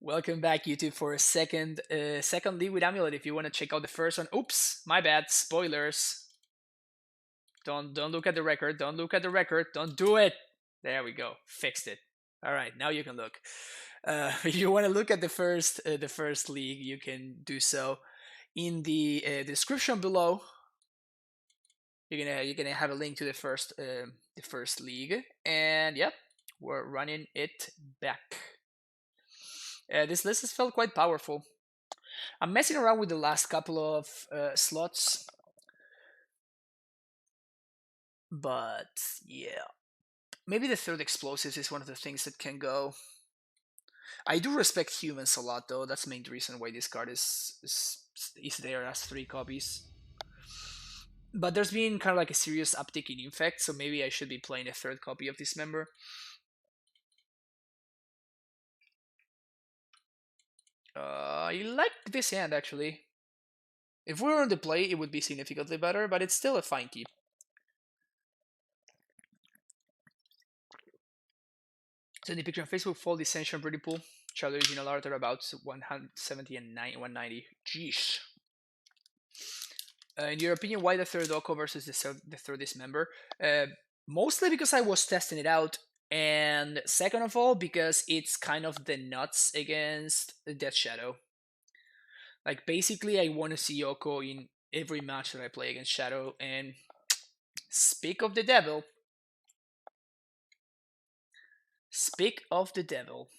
Welcome back, YouTube, for a second league with Amulet. If you want to check out the first one, oops, my bad, spoilers. Don't look at the record. Don't look at the record. Don't do it. There we go. Fixed it. All right, now you can look. If you want to look at the first league, you can do so in the description below. You're gonna have a link to the first league, and yep, we're running it back. This list has felt quite powerful. I'm messing around with the last couple of slots, but yeah, maybe the third explosives is one of the things that can go. I do respect humans a lot, though. That's the main reason why this card is there as 3 copies. But there's been kind of like a serious uptick in infect, so maybe I should be playing a third copy of this member. I like this hand, actually. If we were on the play, it would be significantly better, but it's still a fine keep. So in the picture on Facebook, Fold Dissension, pretty pool. Shadow Original Art are about 170 and 190. Jeez. In your opinion, why the third Oko versus the third Dismember? Mostly because I was testing it out, and second of all, because it's kind of the nuts against Death Shadow. Like, basically, I want to see Oko in every match that I play against Shadow, and speak of the devil. Speak of the devil.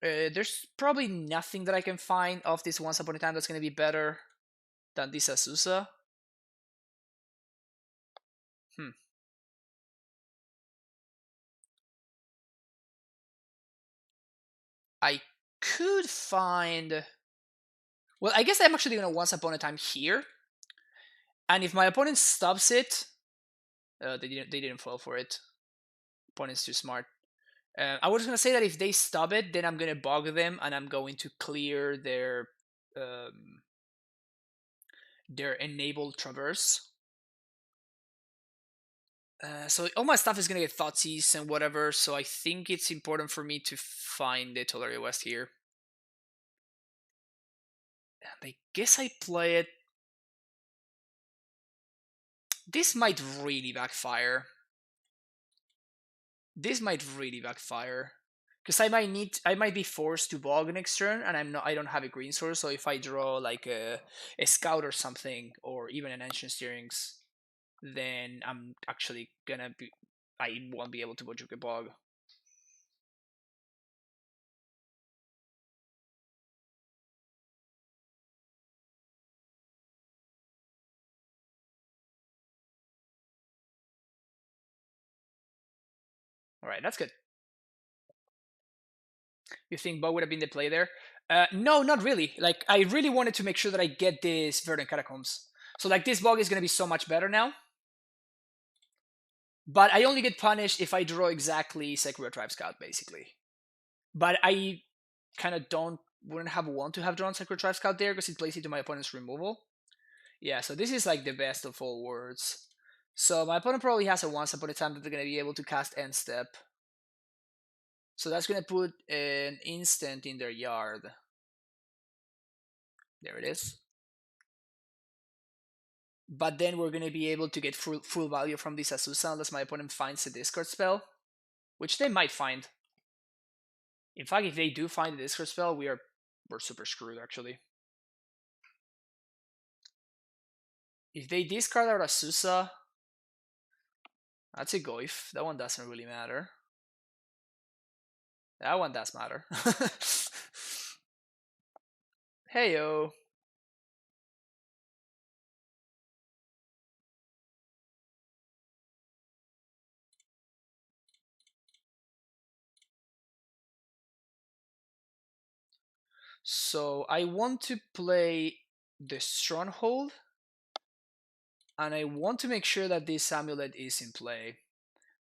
There's probably nothing that I can find of this Once Upon a Time that's going to be better than this Azusa. I could find... Well, I guess I'm actually going to Once Upon a Time here. And if my opponent stops it... they didn't fall for it. Opponent's too smart. I was going to say that if they stop it, then I'm going to bug them and I'm going to clear their enabled traverse. So all my stuff is going to get Thoughtseize and whatever, so I think it's important for me to find the Tolaria West here. And I guess I play it. This might really backfire. This might really backfire. Because I might be forced to bog next turn, and I don't have a green source, so if I draw like a scout or something, or even an ancient steerings, then I'm actually gonna be... I won't be able to Bojuka Bog. Alright, that's good. You think Bog would have been the play there? No, not really. Like, I really wanted to make sure that I get this Verdant Catacombs. So, like, this Bog is gonna be so much better now. But I only get punished if I draw exactly Sekiro Tribe Scout, basically. But I kind of wouldn't want to have drawn Sekiro Tribe Scout there because it plays into my opponent's removal. Yeah, so this is like the best of all worlds. So my opponent probably has a Once Upon a Time that they're going to be able to cast End Step. So that's going to put an instant in their yard. There it is. But then we're going to be able to get full value from this Azusa unless my opponent finds a discard spell, which they might find. In fact, if they do find a discard spell, we're super screwed, actually. If they discard our Azusa, that's a Goif. That one doesn't really matter. That one does matter. Heyo. So I want to play the Stronghold, and I want to make sure that this amulet is in play.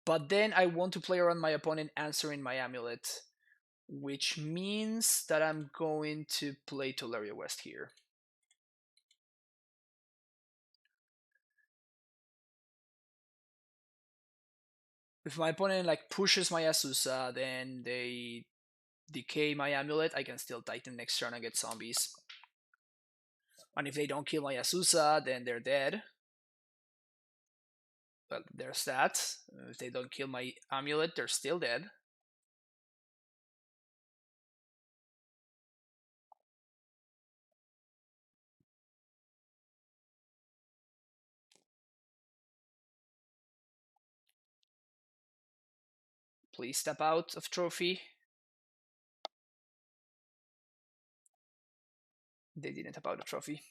But then I want to play around my opponent answering my amulet, which means that I'm going to play Tolaria West here. If my opponent like pushes my Azusa, then they decay my amulet, I can still Titan next turn and get zombies. And if they don't kill my Azusa, then they're dead. Well, there's that. If they don't kill my amulet, they're still dead. Please step out of trophy. They didn't tap out of trophy.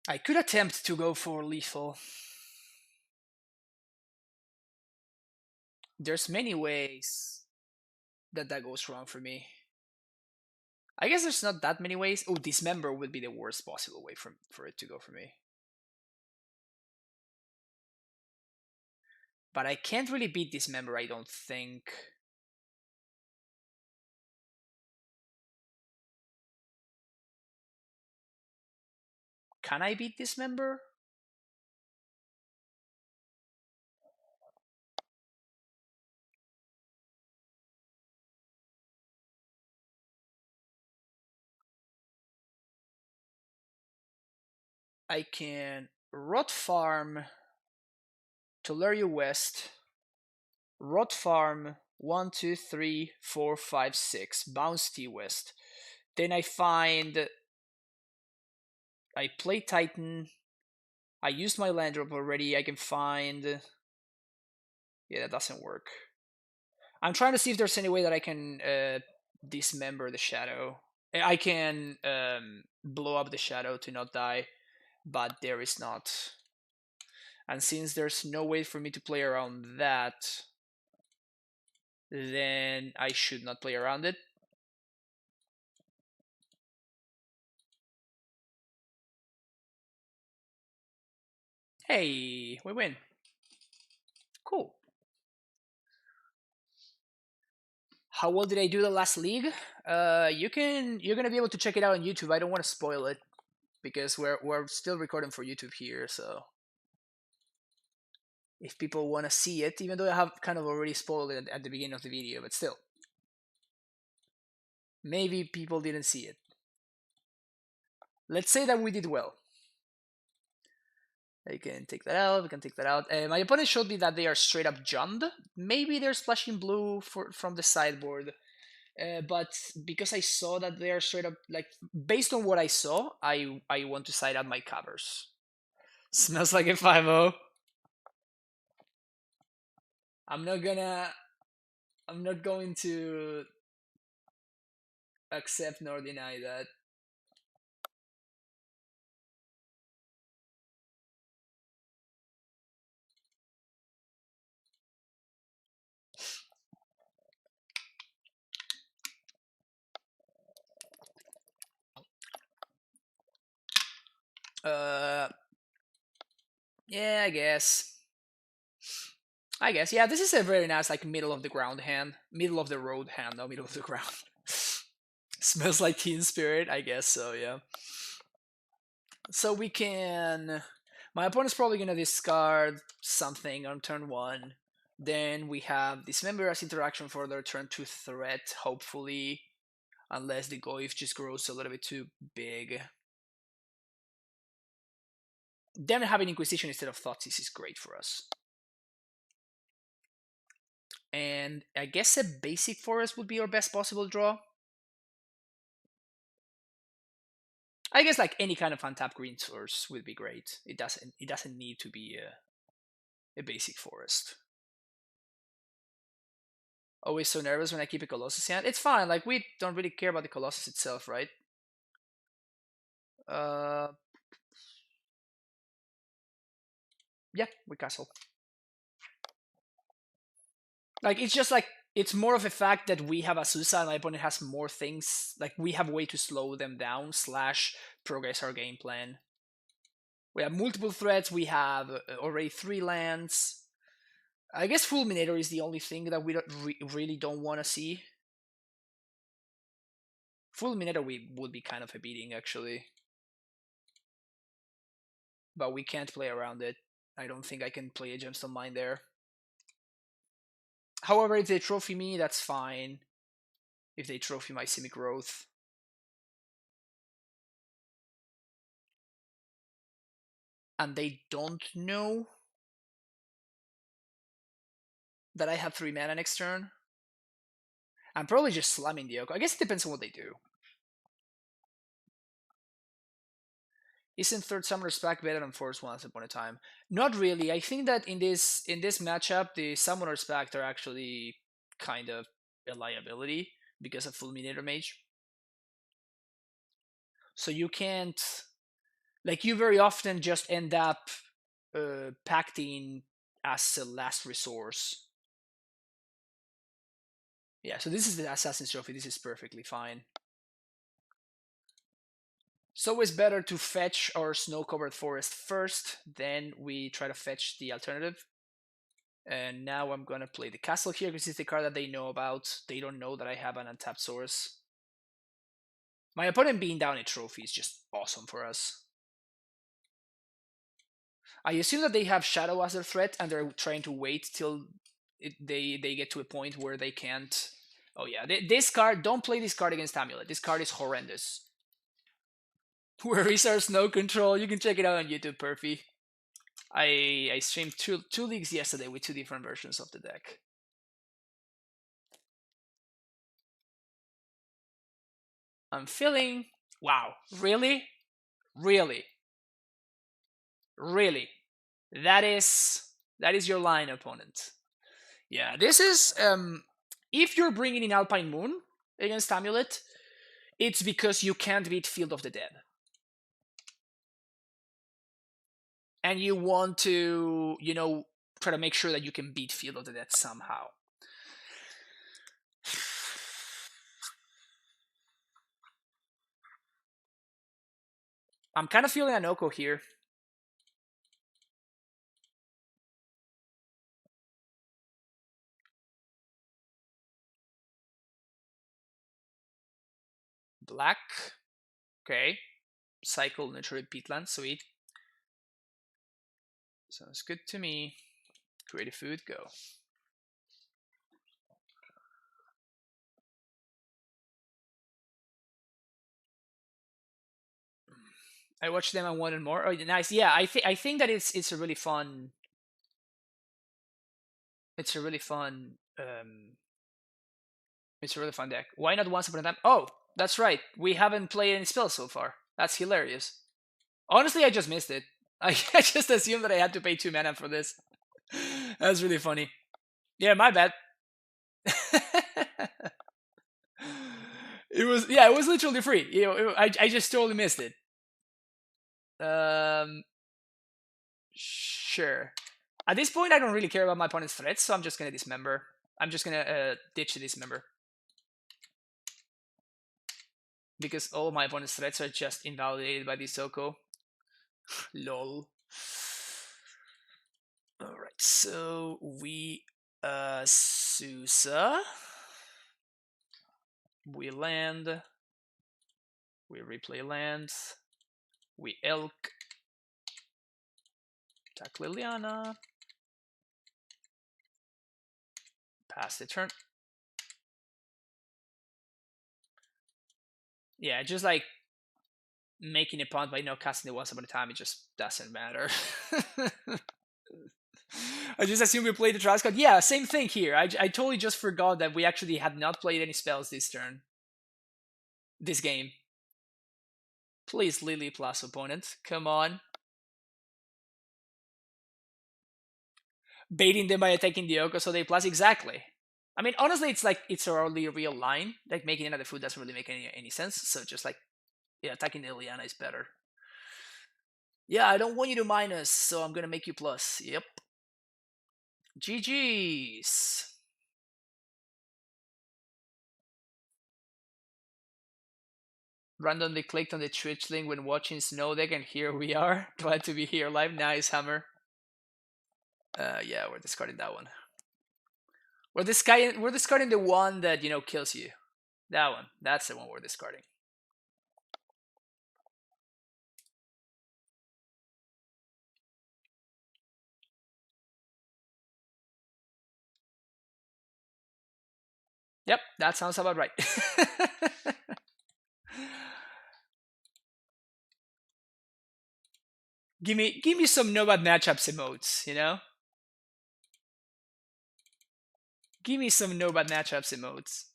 I could attempt to go for lethal. There's many ways that goes wrong for me. I guess there's not that many ways. Oh, dismember would be the worst possible way for it to go for me. But I can't really beat dismember, I don't think. Can I beat dismember? I can rot farm Tularia West, rot farm 1, 2, 3, 4, 5, 6, bounce T West. Then I play Titan. I used my land drop already. I can find. Yeah, that doesn't work. I'm trying to see if there's any way that I can dismember the shadow. I can blow up the shadow to not die, but there is not. And since there's no way for me to play around that, then I should not play around it. Hey, we win. Cool. How well did I do the last league? You're gonna be able to check it out on YouTube. I don't want to spoil it because we're still recording for YouTube here. So if people want to see it, even though I have kind of already spoiled it at the beginning of the video, but still, maybe people didn't see it. Let's say that we did well. I can take that out. We can take that out. My opponent showed me that they are straight up Jund. Maybe they're splashing blue from the sideboard. But because I saw that they are straight up, like, based on what I saw, I want to side out my covers. Smells like a 5-0. I'm not going to accept nor deny that. Yeah, I guess. Yeah, this is a very nice, like, middle of the ground hand. Middle of the road hand, no, middle of the ground. Smells like Teen Spirit, I guess so, yeah. So we can... My opponent's probably gonna discard something on turn 1. Then we have Dismember as interaction for their turn 2 threat, hopefully. Unless the Goyf just grows a little bit too big. Them having Inquisition instead of Thoughtseize is great for us. And I guess a basic forest would be our best possible draw. I guess like any kind of untapped green source would be great. It doesn't need to be a basic forest. Always so nervous when I keep a Colossus hand. It's fine. Like, we don't really care about the Colossus itself, right? Yeah, we castle. Like, it's just like, it's more of a fact that we have Azusa and my opponent has more things. Like, we have a way to slow them down / progress our game plan. We have multiple threats. We have already 3 lands. I guess Fulminator is the only thing that we really don't want to see. Fulminator would be kind of a beating, actually. But we can't play around it. I don't think I can play a Gemstone Mine there. However, if they trophy me, that's fine. If they trophy my Simic Growth. And they don't know that I have 3 mana next turn, I'm probably just slamming the Oko. I guess it depends on what they do. Isn't third Summoner's Pact better than fourth Once Upon a Time? Not really. I think that in this matchup, the Summoner's Pact are actually kind of a liability because of Fulminator Mage. So you can't, like, you very often just end up pacting as a last resource. Yeah, so this is the Assassin's Trophy. This is perfectly fine. It's always better to fetch our snow-covered forest first, then we try to fetch the alternative. And now I'm gonna play the castle here because it's the card that they know about. They don't know that I have an untapped source. My opponent being down a trophy is just awesome for us. I assume that they have Shadow as their threat and they're trying to wait till they get to a point where they can't. Oh yeah, this card, don't play this card against Amulet. This card is horrendous. Where is our snow control? You can check it out on YouTube, Perfy. I streamed two leagues yesterday with 2 different versions of the deck. I'm feeling, wow, really? Really? Really? That is your line, opponent. Yeah, this is, if you're bringing in Alpine Moon against Amulet, it's because you can't beat Field of the Dead. And you want to, you know, try to make sure that you can beat Field of the Dead somehow. I'm kind of feeling an Oko here. Black. Okay. Cycle, neutral, peatland. Sweet. Sounds good to me. Creative food, go. I watched them and wanted more. Oh, nice. Yeah, I think that it's a really fun. It's a really fun. It's a really fun deck. Why not Once Upon a Time? Oh, that's right. We haven't played any spells so far. That's hilarious. Honestly, I just missed it. I just assumed that I had to pay 2 mana for this. That's really funny. Yeah, my bad. It was literally free. You know, I just totally missed it. Sure. At this point, I don't really care about my opponent's threats, so I'm just gonna dismember. I'm just gonna ditch the dismember. Because all my opponent's threats are just invalidated by this Oko. Lol. Alright, so we Sousa. We land. We replay lands. We Elk. Attack Liliana. Pass the turn. Yeah, just like making a punt by not casting it once upon a time, it just doesn't matter. I just assume we played the Trials card. Yeah, same thing here. I totally just forgot that we actually had not played any spells this turn. This game. Please, Lily plus opponent. Come on. Baiting them by attacking the Oko so they plus exactly. I mean, honestly, it's like it's a really real line. Like making another food doesn't really make any sense. So just like, yeah, attacking the Liliana is better. Yeah, I don't want you to minus, so I'm gonna make you plus. Yep. GG's. Randomly clicked on the Twitch link when watching Snow Deck, and here we are. Glad to be here live. Nice, Hammer. Yeah, we're discarding that one. We're discarding the one that kills you. That one. That's the one we're discarding. Yep, that sounds about right. give me some no bad matchups emotes, Give me some no bad matchups emotes.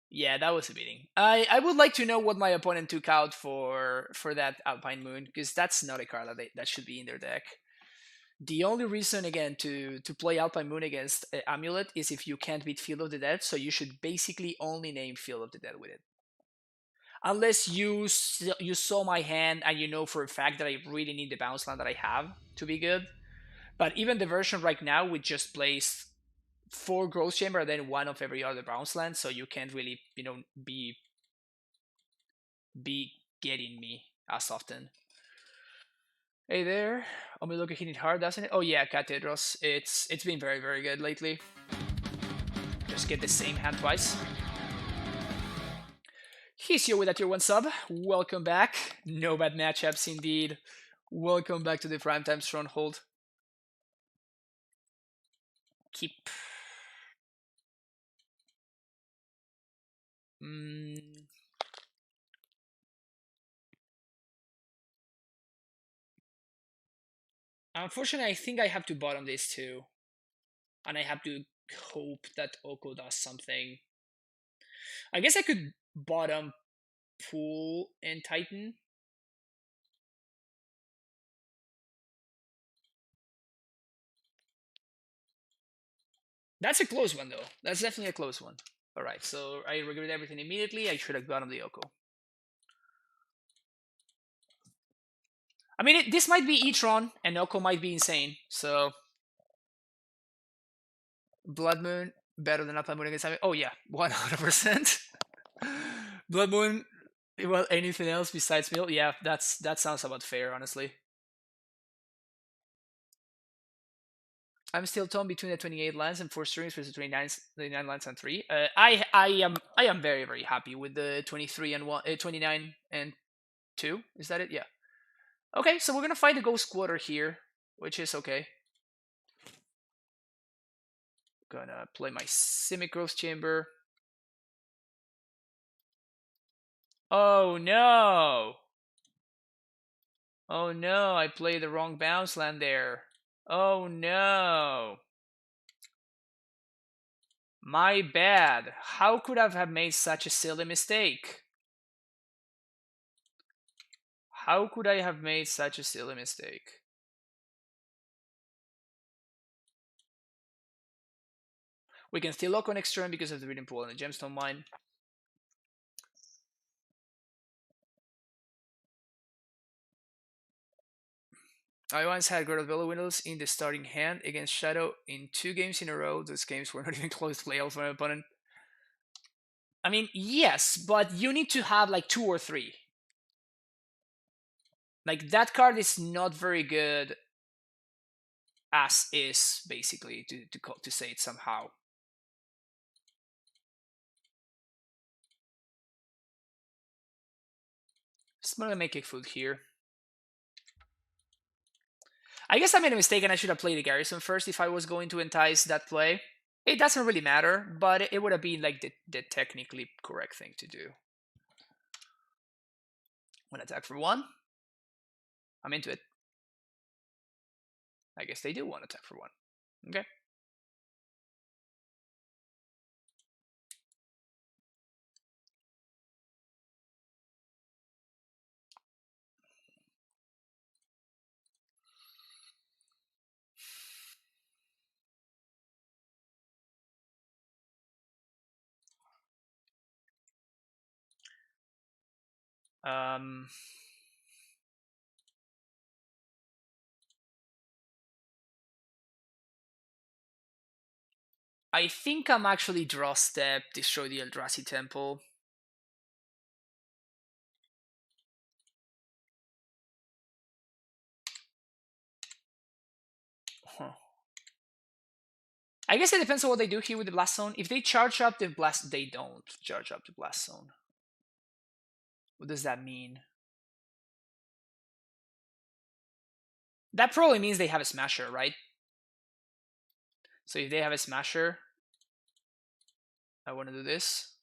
Yeah, that was a beating. I would like to know what my opponent took out for that Alpine Moon, because that's not a card that should be in their deck. The only reason again to play Alpine Moon against Amulet is if you can't beat Field of the Dead, so you should basically only name Field of the Dead with it. Unless you saw my hand and you know for a fact that I really need the bounce land that I have to be good. But even the version right now, we just plays 4 Growth Chamber and then one of every other bounce land, so you can't really be getting me as often. Hey there, AmulOko hitting hard, doesn't it? Oh yeah, Cathedros. It's been very very good lately. Just get the same hand twice. He's here with that tier 1 sub. Welcome back. No bad matchups indeed. Welcome back to the Primetime Stronghold. Keep. Unfortunately, I think I have to bottom this too. And I have to hope that Oko does something. I guess I could bottom Pool and Titan. That's a close one, though. That's definitely a close one. Alright, so I regret everything immediately. I should have bottomed the Oko. I mean, this might be Tron, and Oko might be insane, so... Blood Moon, better than Alpha Moon against Amy. Oh yeah, 100%. Blood Moon, well, anything else besides Mill? Yeah, that sounds about fair, honestly. I'm still torn between the 28 lands and 4 strings versus 29 lands and 3. I am very very happy with the 23 and 1, 29 and 2. Is that it? Yeah. Okay, so we're gonna fight the Ghost Quarter here, which is okay. Gonna play my Simic Growth Chamber. Oh no! Oh no, I played the wrong bounce land there. Oh no! My bad. How could I have made such a silly mistake? How could I have made such a silly mistake? We can still lock on next turn because of the Reading Pool and the Gemstone Mine. I once had Grotto Bellow Windows in the starting hand against Shadow in 2 games in a row. Those games were not even close to playoffs for my opponent. I mean, yes, but you need to have like 2 or 3. Like, that card is not very good as is, basically, to say it somehow. Just gonna make a food here. I guess I made a mistake and I should have played the Garrison first if I was going to entice that play. It doesn't really matter, but it would have been like the technically correct thing to do. One attack for 1. I'm into it. I guess they do want attack for 1. Okay. I think I'm actually draw step, destroy the Eldrazi temple. Huh. I guess it depends on what they do here with the Blast Zone. If they charge up the Blast, they don't charge up the Blast Zone. What does that mean? That probably means they have a Smasher, right? So if they have a Smasher, I want to do this.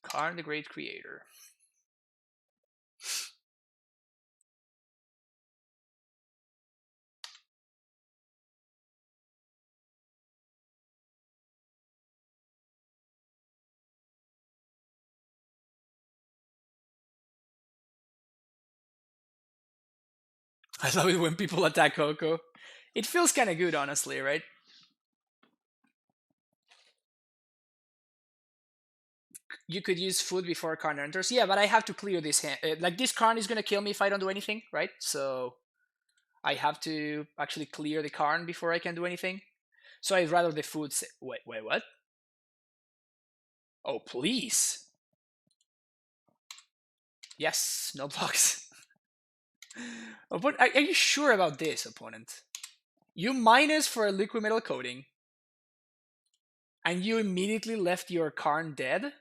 Karn the Great Creator. I love it when people attack Oko. It feels kind of good, honestly, right? You could use food before Karn enters. Yeah, but I have to clear this hand. Like, this Karn is going to kill me if I don't do anything, right? So I have to actually clear the Karn before I can do anything. So I'd rather the food say, wait, what? Oh, please. Yes, no blocks. Oh, but are you sure about this, opponent? You minus for a liquid metal coating, and you immediately left your Karn dead?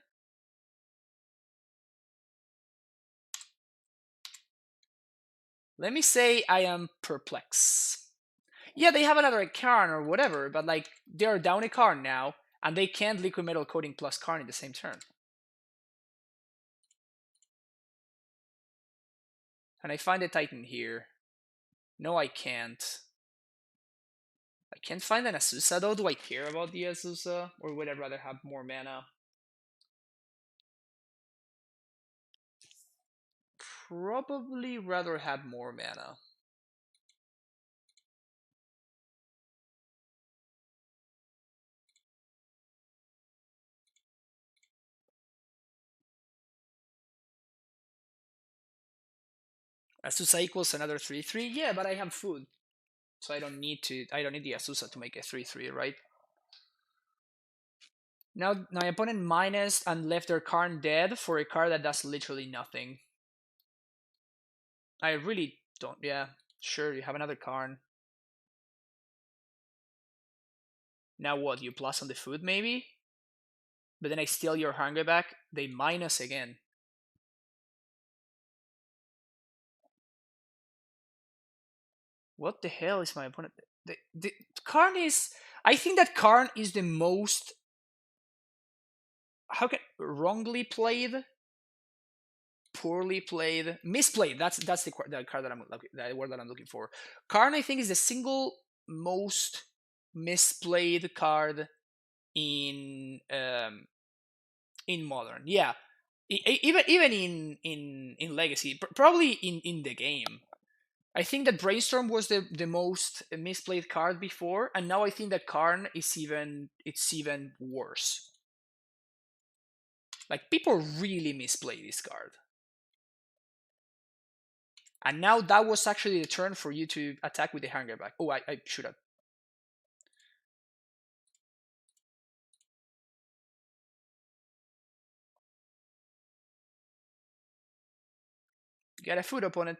Let me say I am perplexed. Yeah, they have another Karn or whatever, but like, they're down a Karn now, and they can't liquid metal coating plus Karn in the same turn. Can I find a Titan here? No, I can't. I can't find an Azusa though. Do I care about the Azusa? Or would I rather have more mana? Probably rather have more mana. Azusa equals another 3/3. Yeah, but I have food. So I don't need the Azusa to make a 3/3, right? Now my opponent minus and left their Karn dead for a card that does literally nothing. I really don't. Yeah, sure, you have another Karn. Now what? You plus on the food maybe? But then I steal your hunger back. They minus again. What the hell is my opponent? The Karn is. I think that Karn is the most. How can wrongly played, poorly played, misplayed. That's the card that I'm looking, the word that I'm looking for. Karn, I think, is the single most misplayed card in modern. Yeah, even in legacy, probably in the game. I think that Brainstorm was the most misplayed card before, and now I think that Karn is even worse. Like, people really misplay this card. And now that was actually the turn for you to attack with the hanger back. Oh, I should have. Get a food opponent.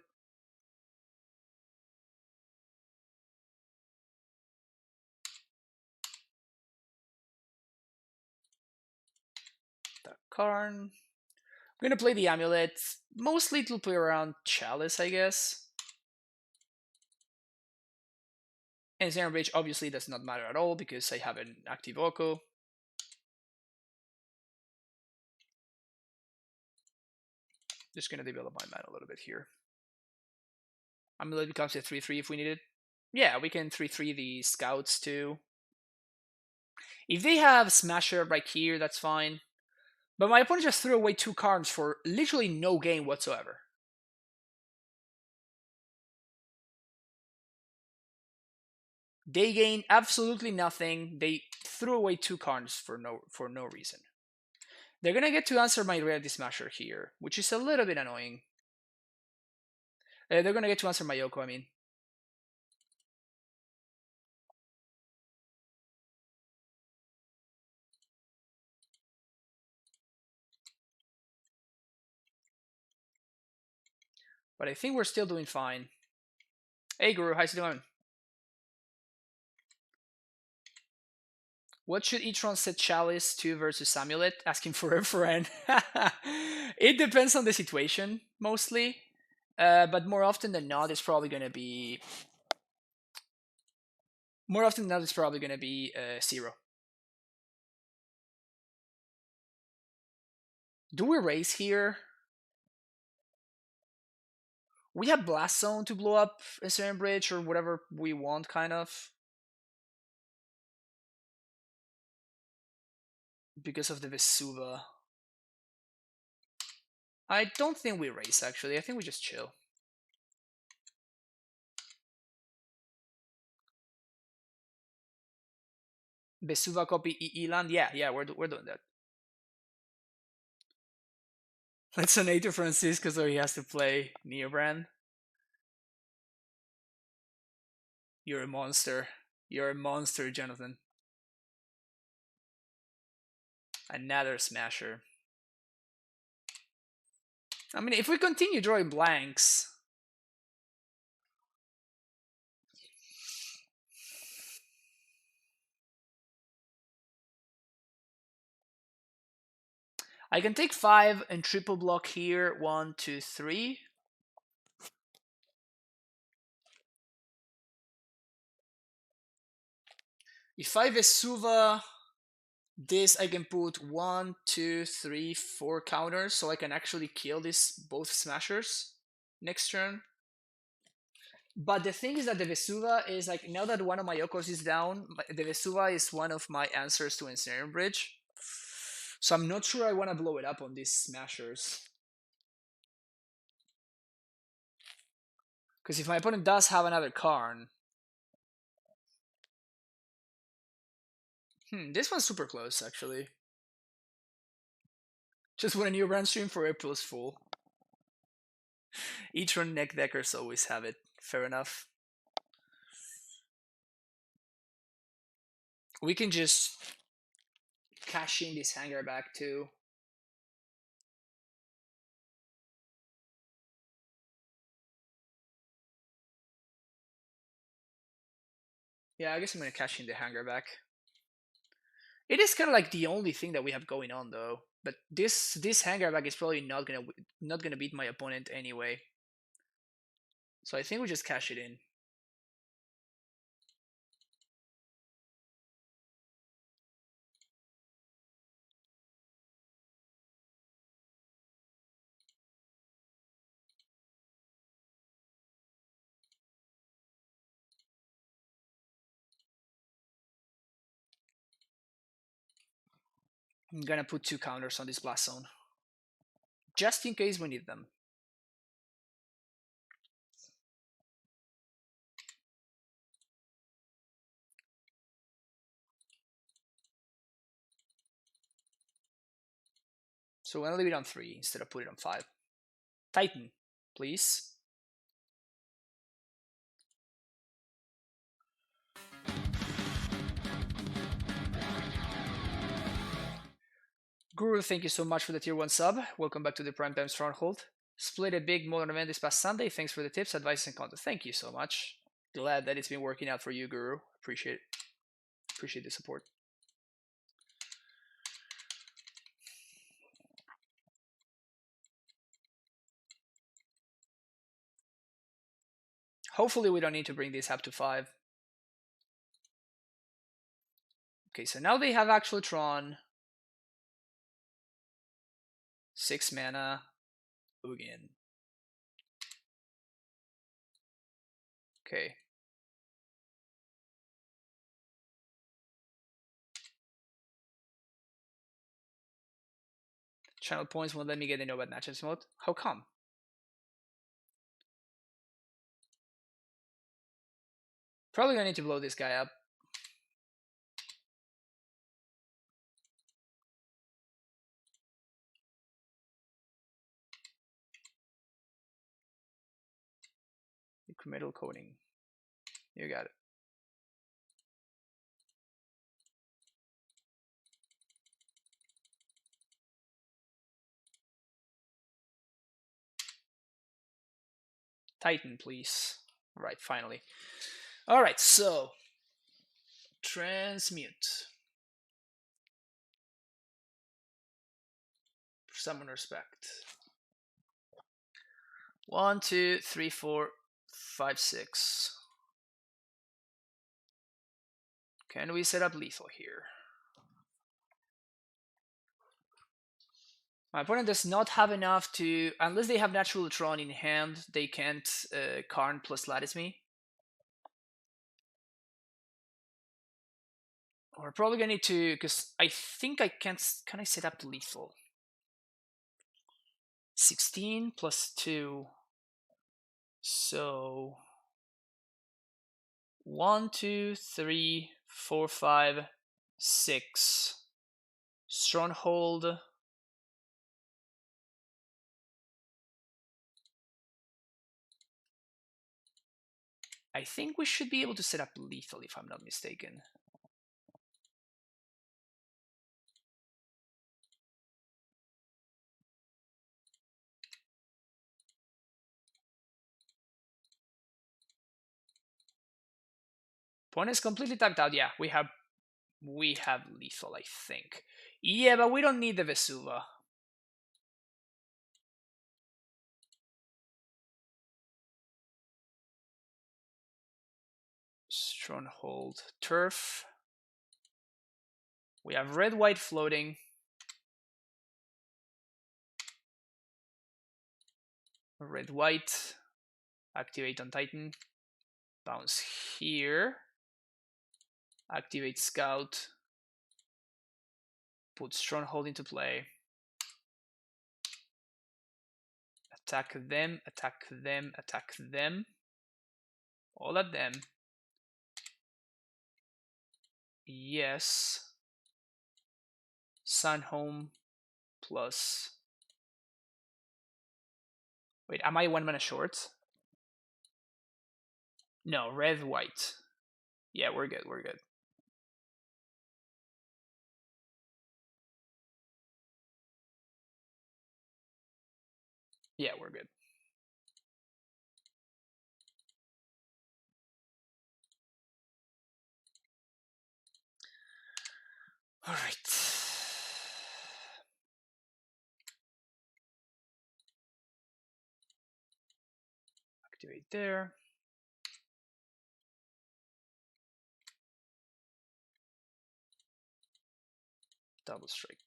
The Karn. I'm gonna play the Amulet. Mostly to play around Chalice, I guess. And Xenon Bridge obviously does not matter at all because I have an active Oko. Just gonna develop my mana a little bit here. Amulet becomes a 3/3 if we need it. Yeah, we can 3/3 the scouts too. If they have Smasher right here, that's fine. But my opponent just threw away 2 cards for literally no gain whatsoever. They gain absolutely nothing. They threw away 2 cards for no reason. They're gonna get to answer my Reality Smasher here, which is a little bit annoying. They're gonna get to answer my Yoko, I mean. But I think we're still doing fine. Hey Guru, how's it going? What should each run set Chalice to versus Amulet? Asking for a friend. It depends on the situation, mostly. But more often than not, it's probably going to be... More often than not, it's probably going to be 0. Do we raise here? We have Blast Zone to blow up a certain bridge or whatever we want, kind of. Because of the Vesuva. I don't think we race, actually. I think we just chill. Vesuva copy Eland? Yeah, we're doing that. Let's donate to Francisco so he has to play Neobrand. You're a monster. You're a monster, Jonathan. Another smasher. I mean, if we continue drawing blanks... I can take 5 and triple block here. 1, 2, 3. If I Vesuva this, I can put 1, 2, 3, 4 counters, so I can actually kill these both smashers next turn. But the thing is that the Vesuva is like, now that one of my Yokos is down, the Vesuva is one of my answers to Ensnaring Bridge. So I'm not sure I want to blow it up on these smashers. Because if my opponent does have another Karn... this one's super close, actually. Just when a new brand stream for April is full. Each run neck deckers always have it. Fair enough. We can just cash in this hanger back too. Yeah, I guess I'm gonna cash in the hanger back. It is kind of like the only thing that we have going on though. But this hanger back is probably not gonna beat my opponent anyway. So I think we just cash it in. I'm gonna put 2 counters on this blast zone. Just in case we need them. So we're gonna leave it on 3 instead of put it on 5. Titan, please. Guru, thank you so much for the tier 1 sub. Welcome back to the Primetime Stronghold. Split a big modern event this past Sunday. Thanks for the tips, advice, and content. Thank you so much. Glad that it's been working out for you, Guru. Appreciate it. Appreciate the support. Hopefully we don't need to bring this up to 5. Okay, so now they have actual Tron. 6 mana. Ugin. Okay. Channel points won't let me get the Nomad matchups mode. How come? Probably gonna need to blow this guy up. Incremental coding. You got it. Titan, please. Right, finally. All right, so transmute. Summon respect. 1, 2, 3, 4, 5, 6. Can we set up lethal here? My opponent does not have enough to, unless they have natural Tron in hand, they can't Karn plus Lattice me. We're probably gonna need to, because I think I can I set up lethal? 16 plus 2. So 1, 2, 3, 4, 5, 6. Stronghold. I think we should be able to set up lethal if I'm not mistaken. Opponent is completely tapped out. Yeah, we have lethal, I think. Yeah, but we don't need the Vesuva. Stronghold turf. We have red-white floating. Red-white. Activate on Titan. Bounce here. Activate Scout. Put Stronghold into play. Attack them, attack them, attack them. All at them. Yes. Sunhome plus. Wait, am I 1 mana short? No, red, white. Yeah, we're good, we're good. Yeah, we're good. All right. Activate there. Double strike.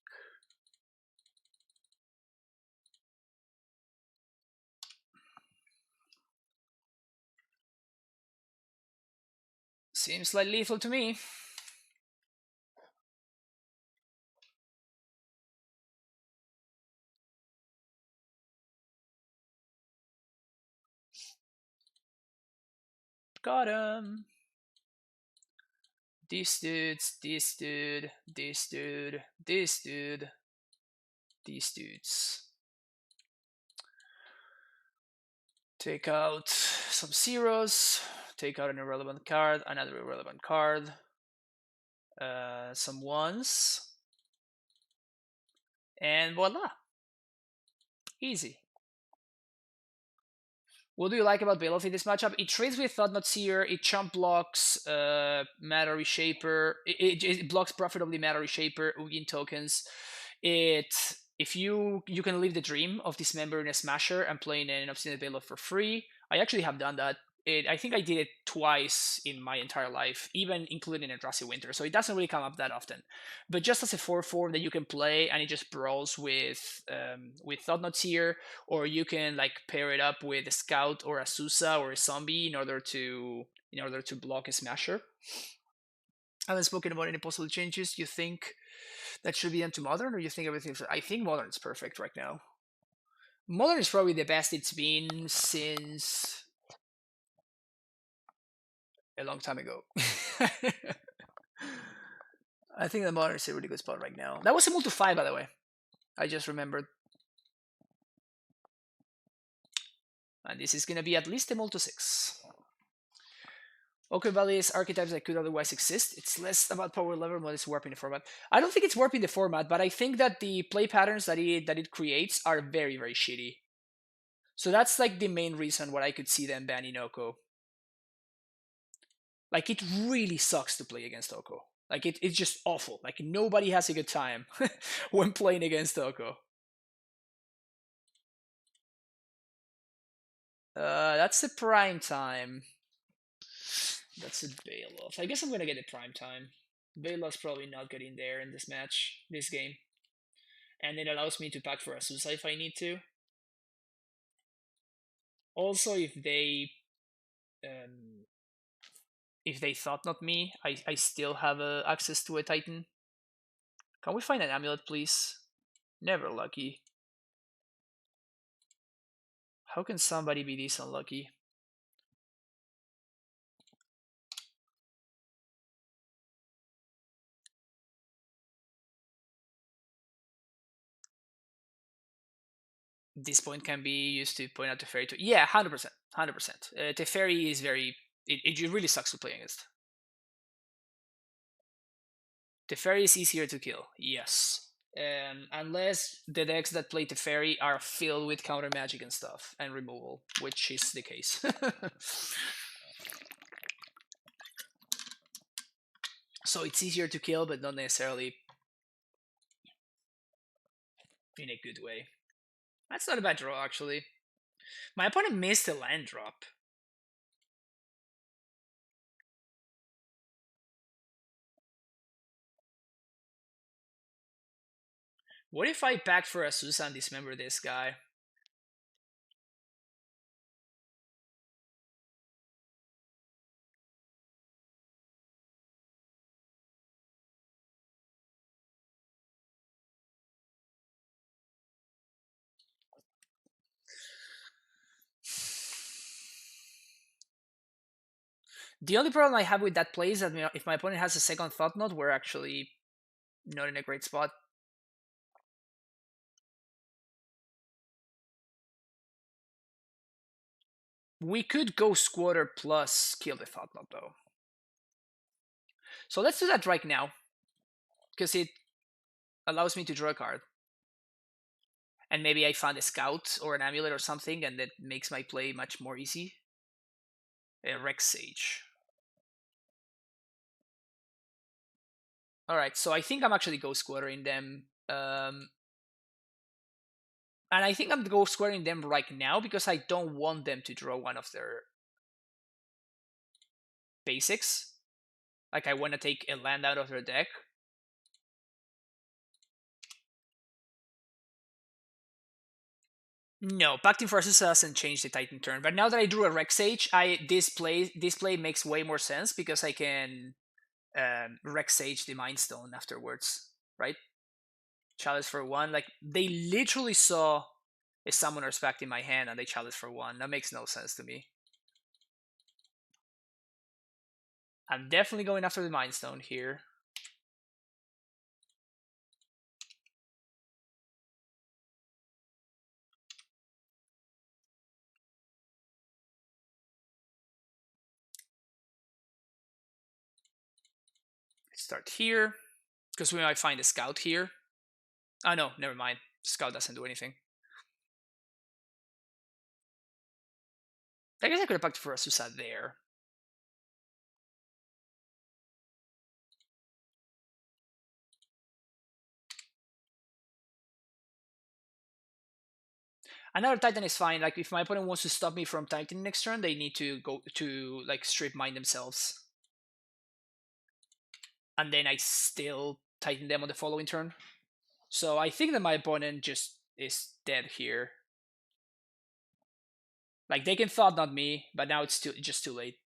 Seems like lethal to me. Got him. This dudes, this dude, this dude, this dude, these dudes. Take out some zeros. Take out an irrelevant card, another irrelevant card. Some ones. And voila. Easy. What do you like about Baloth in this matchup? It trades with Thought Not Seer, it chump blocks Matter Reshaper, it blocks profitably Matter Reshaper, Ugin tokens. If you can live the dream of Dismember in a Smasher and playing an Obstinate Baloth for free. I actually have done that. I think I did it twice in my entire life, even including Eldrazi Winter, so it doesn't really come up that often. But just as a 4/4 that you can play and it just brawls with Thought Not Seer, or you can like pair it up with a Scout or a Susa or a Zombie in order to block a Smasher. I haven't spoken about any possible changes. You think that should be done to Modern, or you think everything's? I think Modern is perfect right now. Modern is probably the best it's been since a long time ago. I think the Modern is a really good spot right now. That was a multi 5, by the way. I just remembered. And this is going to be at least a multi 6. Oko Valley's archetypes that could otherwise exist. It's less about power level, more it's warping the format. I don't think it's warping the format, but I think that the play patterns that it creates are very, very shitty. So that's like the main reason why I could see them banning Oko. Like, it really sucks to play against Oko. Like, it's just awful. Like, nobody has a good time when playing against Oko. That's the prime time. That's a Bailoff. I guess I'm gonna get a prime time. Bailoff's probably not getting there in this match, this game. And it allows me to pack for Azusa if I need to. Also, um, if they thought not me, I still have access to a Titan. Can we find an amulet, please? Never lucky. How can somebody be this unlucky? This point can be used to point out Teferi to. Yeah, 100%. 100%. Teferi is very. It really sucks to play against. Teferi is easier to kill. Yes. Unless the decks that play Teferi are filled with counter magic and stuff and removal, which is the case. So it's easier to kill, but not necessarily in a good way. That's not a bad draw, actually. My opponent missed a land drop. What if I packed for Azusa and dismember this guy? The only problem I have with that play is that if my opponent has a second Thought Knot, we're actually not in a great spot. We could go Squatter plus kill the Thought Knot, though. So let's do that right now, because it allows me to draw a card. And maybe I found a Scout or an Amulet or something, and that makes my play much more easy. A Rex Sage. Alright, so I think I'm actually Ghost Squattering them. And I think I'm Ghost Squattering them right now because I don't want them to draw one of their basics. Like, I want to take a land out of their deck. No, Pacting for Azusa doesn't change the Titan turn. But now that I drew a Rex Sage, this play makes way more sense because I can Rex Sage the Mind Stone afterwards, right? Chalice for 1. Like, they literally saw a Summoner's Pact in my hand and they chalice for 1. That makes no sense to me. I'm definitely going after the Mind Stone here. Start here, because we might find a Scout here. Oh no, never mind. Scout doesn't do anything. I guess I could have packed for Azusa there. Another Titan is fine. Like, if my opponent wants to stop me from Titan next turn, they need to go to like strip mine themselves. And then I still Titan them on the following turn. So I think that my opponent just is dead here. Like, they can Thought Knot me, but now it's just too late.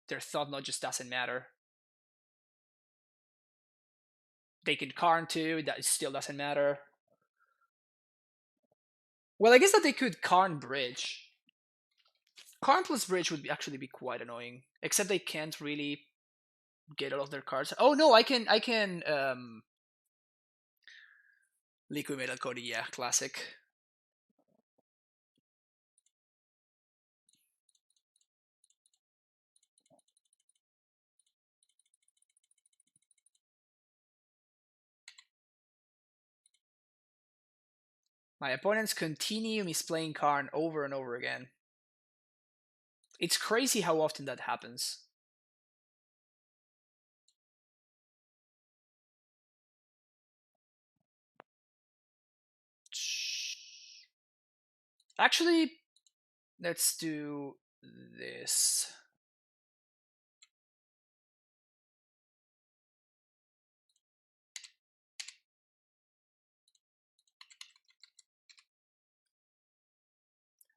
Their Thought Knot just doesn't matter. They can Karn too, that still doesn't matter. Well, I guess that they could Karn Bridge. Karn plus Bridge would actually be quite annoying. Except they can't really get all of their cards. Oh no, I can Liquid Metal Cody, yeah, classic. My opponents continue misplaying Karn over and over again. It's crazy how often that happens. Actually, let's do this.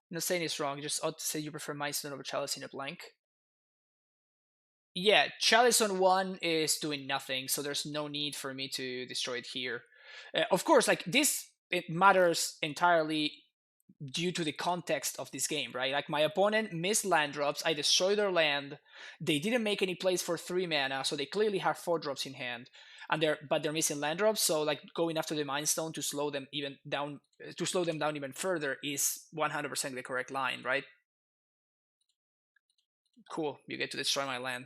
I'm not saying it's wrong, just ought to say you prefer Mindstone over Chalice in a blank. Yeah, Chalice on 1 is doing nothing, so there's no need for me to destroy it here. Of course, like this, it matters entirely due to the context of this game, right? Like my opponent missed land drops, I destroyed their land, they didn't make any plays for 3 mana, so they clearly have 4 drops in hand, and they're missing land drops, so like going after the Mind Stone to slow them down even further is 100% the correct line, right? Cool, you get to destroy my land.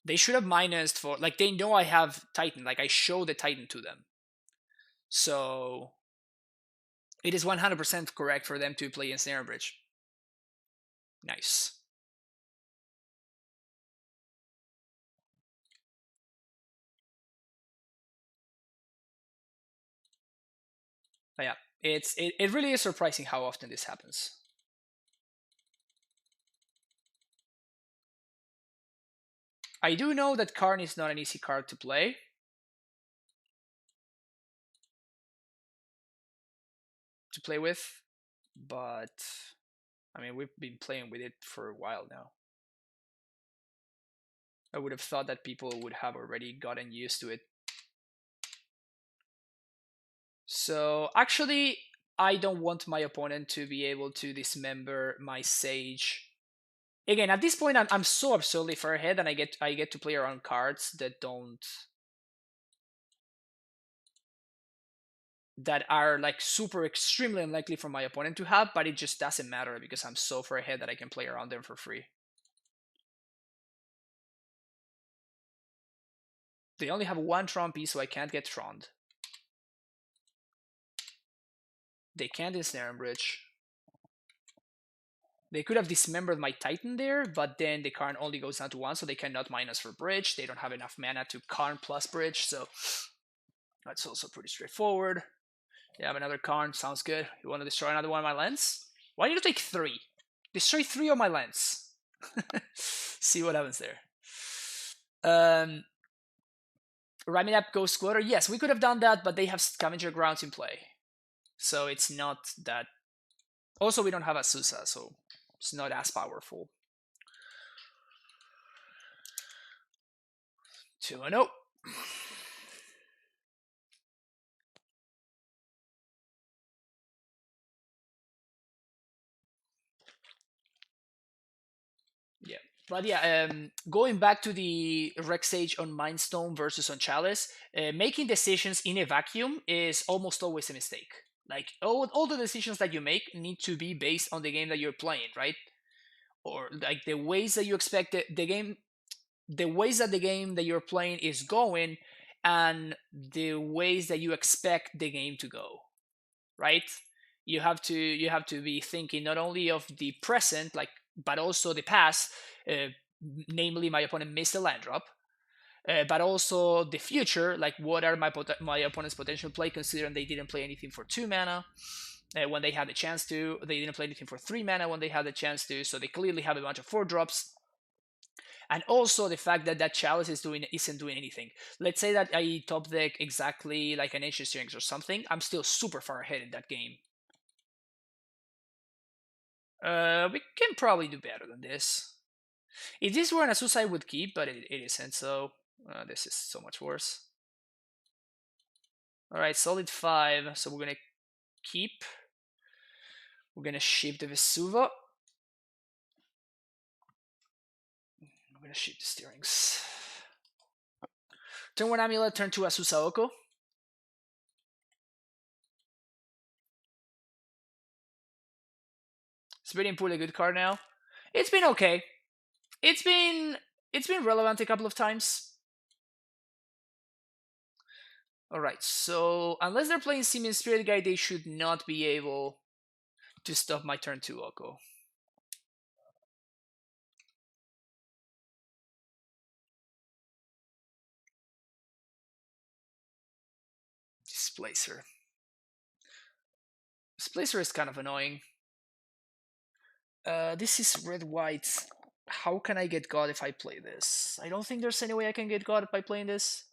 They should have minused for, like, they know I have Titan, like I show the Titan to them, so it is 100% correct for them to play Ensnare Bridge. Nice. But yeah, it really is surprising how often this happens. I do know that Karn is not an easy card to play. With, but I mean, we've been playing with it for a while now. I would have thought that people would have already gotten used to it. So actually, I don't want my opponent to be able to dismember my Sage. Again, at this point, I'm so absurdly far ahead, and I get to play around cards that are like super extremely unlikely for my opponent to have, but it just doesn't matter because I'm so far ahead that I can play around them for free. They only have 1 Tron piece, so I can't get Troned. They can't Ensnare and Bridge. They could have dismembered my Titan there, but then the Karn only goes down to 1, so they cannot minus for Bridge. They don't have enough mana to Karn plus Bridge, so that's also pretty straightforward. They have another Karn, sounds good. You want to destroy another one of my lands? Why did you take 3? Destroy 3 of my lands. See what happens there. Ramming up Ghost Squatter, yes, we could have done that, but they have Scavenger Grounds in play. So it's not that. Also, we don't have Azusa, so it's not as powerful. 2-0. Yeah, but yeah, going back to the Rex Sage on Mindstone versus on Chalice, making decisions in a vacuum is almost always a mistake. Like all the decisions that you make need to be based on the game that you're playing, right? Or like the ways that you expect the game, the ways that the game that you're playing is going, and the ways that you expect the game to go, right? You have to be thinking not only of the present, like, but also the past. Uh, Namely, my opponent missed a land drop, but also the future, like what are my opponent's potential play, considering they didn't play anything for 2 mana when they had the chance to. They didn't play anything for 3 mana when they had the chance to, so they clearly have a bunch of 4 drops. And also the fact that Chalice isn't doing anything. Let's say that I top deck exactly like an Ancient Strings or something. I'm still super far ahead in that game. We can probably do better than this. If this were an Azusa, I would keep, but it isn't, so this is so much worse. Alright, solid 5, so we're gonna keep. We're gonna ship the Vesuva. I'm gonna ship the Steerings. Turn 1 Amulet, turn 2 AmulOko. Spiriting Pool a good card now. It's been okay. It's been relevant a couple of times. Alright, so unless they're playing Simian Spirit Guide, they should not be able to stop my turn 2 Oko. Displacer. Displacer is kind of annoying. This is red-white. How can I get God if I play this? I don't think there's any way I can get God by playing this.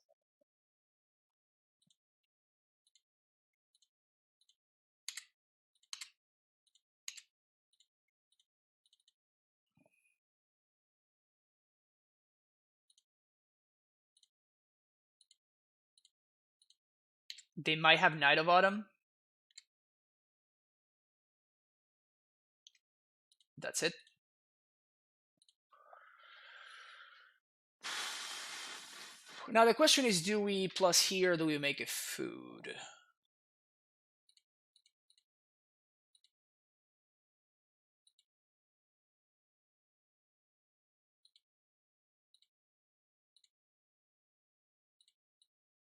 They might have Knight of Autumn. That's it. Now the question is, do we plus here, or do we make a food?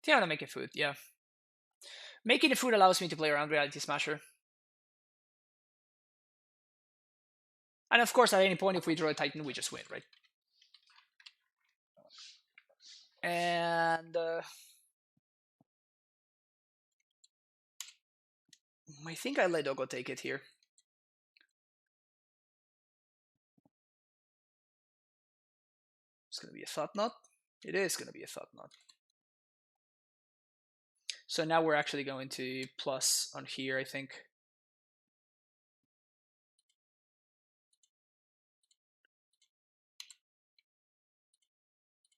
Yeah, I'm gonna make a food, yeah. Making a food allows me to play around Reality Smasher. And of course, at any point, if we draw a Titan, we just win, right? And I think I let Oko take it here. It's gonna be a Thought Knot. It is gonna be a Thought Knot. So now we're actually going to plus on here, I think.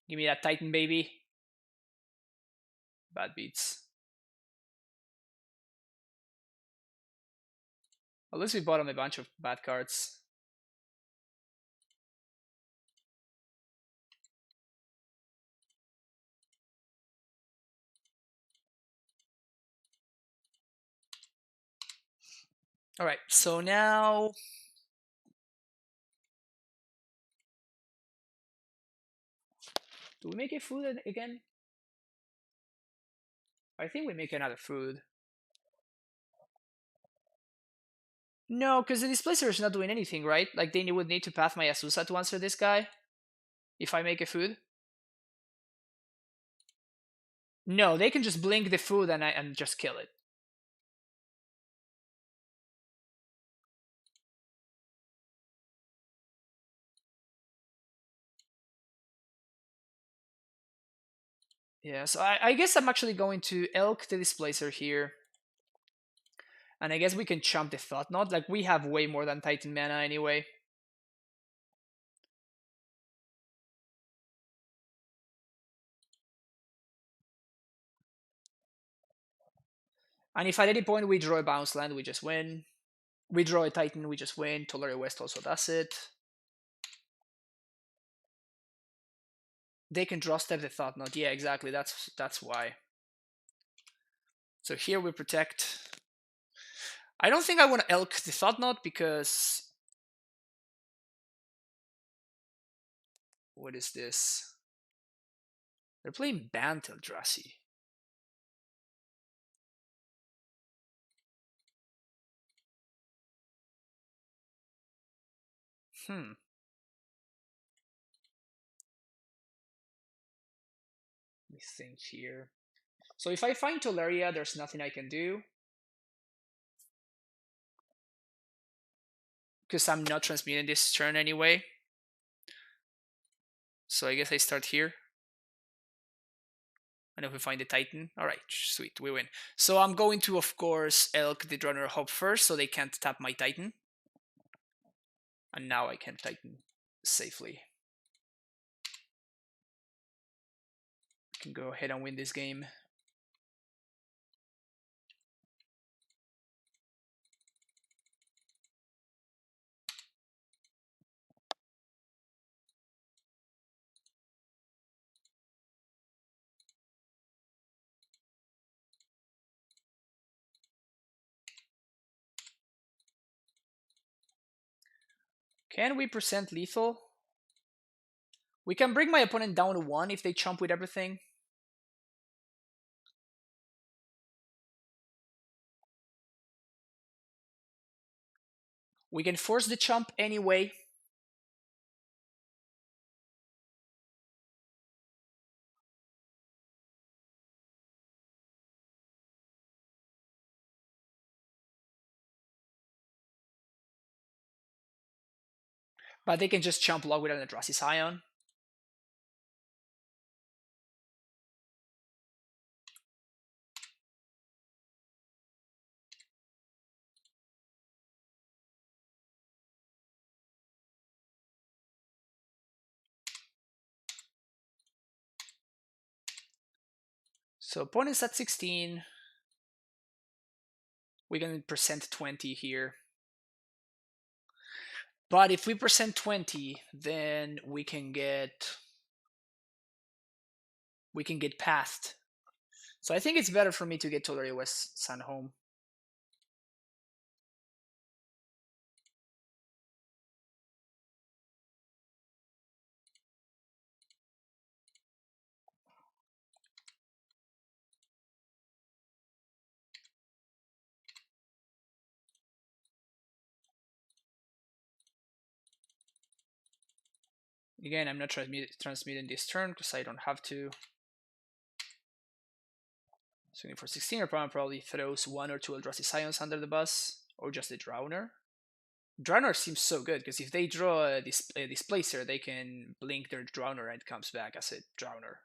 Give me that Titan, baby. Bad beats. At least we bought him a bunch of bad cards. Alright, so now... Do we make a food again? I think we make another food. No, because the Displacer is not doing anything, right? Like, they would need to path my Asusa to answer this guy if I make a food. No, they can just blink the food and just kill it. Yeah, so I guess I'm actually going to Elk the Displacer here. And I guess we can chump the Thought Knot. Like, we have way more than Titan mana anyway. And if at any point we draw a bounce land, we just win. We draw a Titan, we just win. Tolari West also does it. They can draw step the Thought Knot. Yeah, exactly. That's why. So here we protect. I don't think I want to Elk the Thought Knot because... What is this? They're playing Bant Eldrazi. Let me think here. So if I find Tolaria, there's nothing I can do. Because I'm not transmuting this turn anyway. So I guess I start here. And if we find the Titan, alright, sweet, we win. So I'm going to, of course, Elk the Drunner Hope first, so they can't tap my Titan. And now I can Titan safely. I can go ahead and win this game. Can we present lethal? We can bring my opponent down to 1 if they chump with everything. We can force the chump anyway. But they can just chump log with an Eldrazi Scion. So opponent's at 16. We can percent 20 here. But if we percent 20, then we can get pathed. So I think it's better for me to get Totally West Sun home. Again, I'm not transmuting this turn because I don't have to. Swinging for 16, our opponent probably throws 1 or 2 Eldrazi Scions under the bus, or just a Drowner. Drowner seems so good because if they draw a Displacer, they can blink their Drowner and it comes back as a Drowner.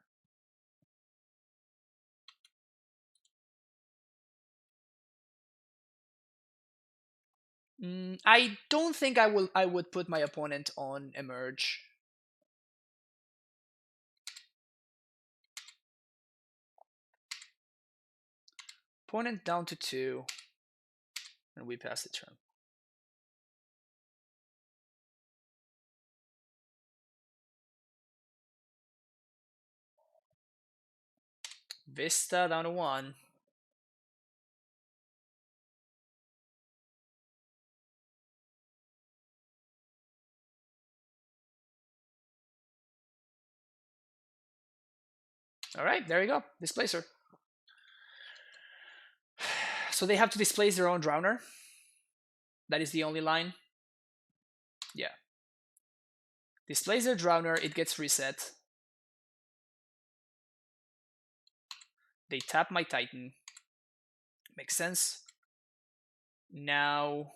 I don't think I would put my opponent on Emerge. Opponent down to 2, and we pass the turn. Vista down to 1. All right, there you go. Displacer. So they have to displace their own Drowner. That is the only line. Yeah. Displace their Drowner, it gets reset. They tap my Titan. Makes sense. Now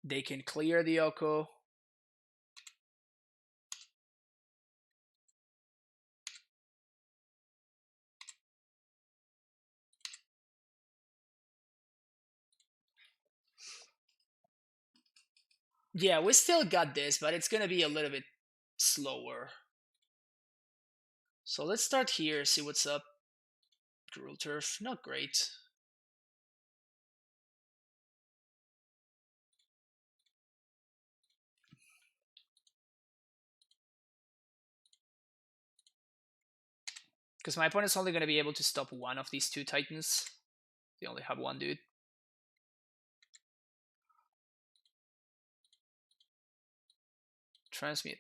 they can clear the Oko. Yeah, we still got this, but it's gonna be a little bit slower. So let's start here, see what's up. Cruel Turf, not great. Because my opponent's only gonna be able to stop one of these 2 Titans. They only have 1 dude. Transmute.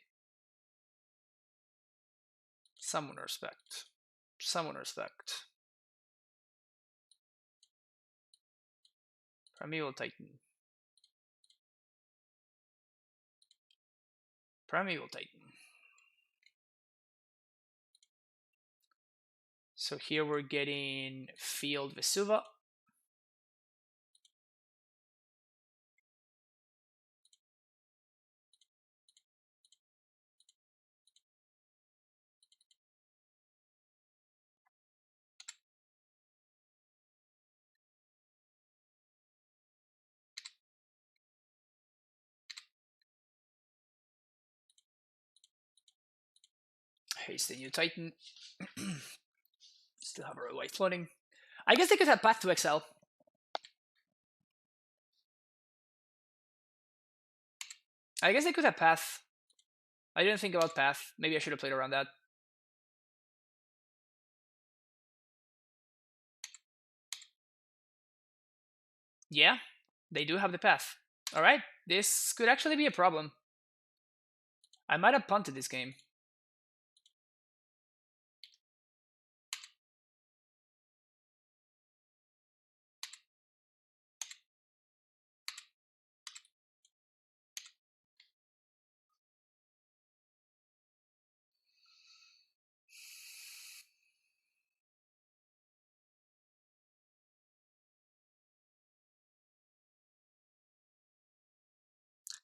Someone respect. Someone respect. Primeval Titan. Primeval Titan. So here we're getting Field Vesuva. Here's the new Titan. Still have a red white floating. I guess they could have Path to Exile. I guess they could have Path. I didn't think about Path. Maybe I should have played around that. Yeah, they do have the Path. Alright, this could actually be a problem. I might have punted this game.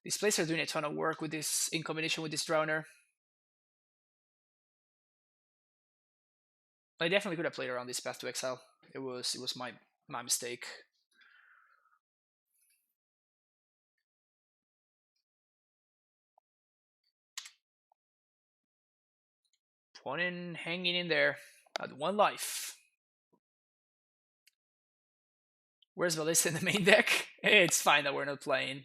These plays are doing a ton of work with this in combination with this Drowner. I definitely could have played around this Path to Exile. It was my mistake. Opponent hanging in there at 1 life. Where's Ballista in the main deck? It's fine that we're not playing.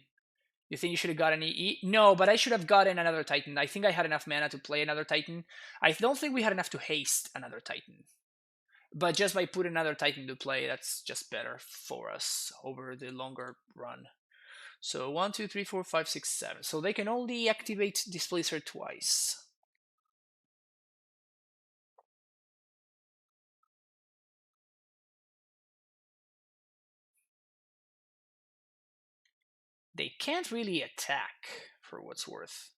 You think you should have gotten EE? No, but I should have gotten another Titan. I think I had enough mana to play another Titan. I don't think we had enough to haste another Titan. But just by putting another Titan to play, that's just better for us over the longer run. So 1, 2, 3, 4, 5, 6, 7. So they can only activate Displacer twice. They can't really attack, for what's worth.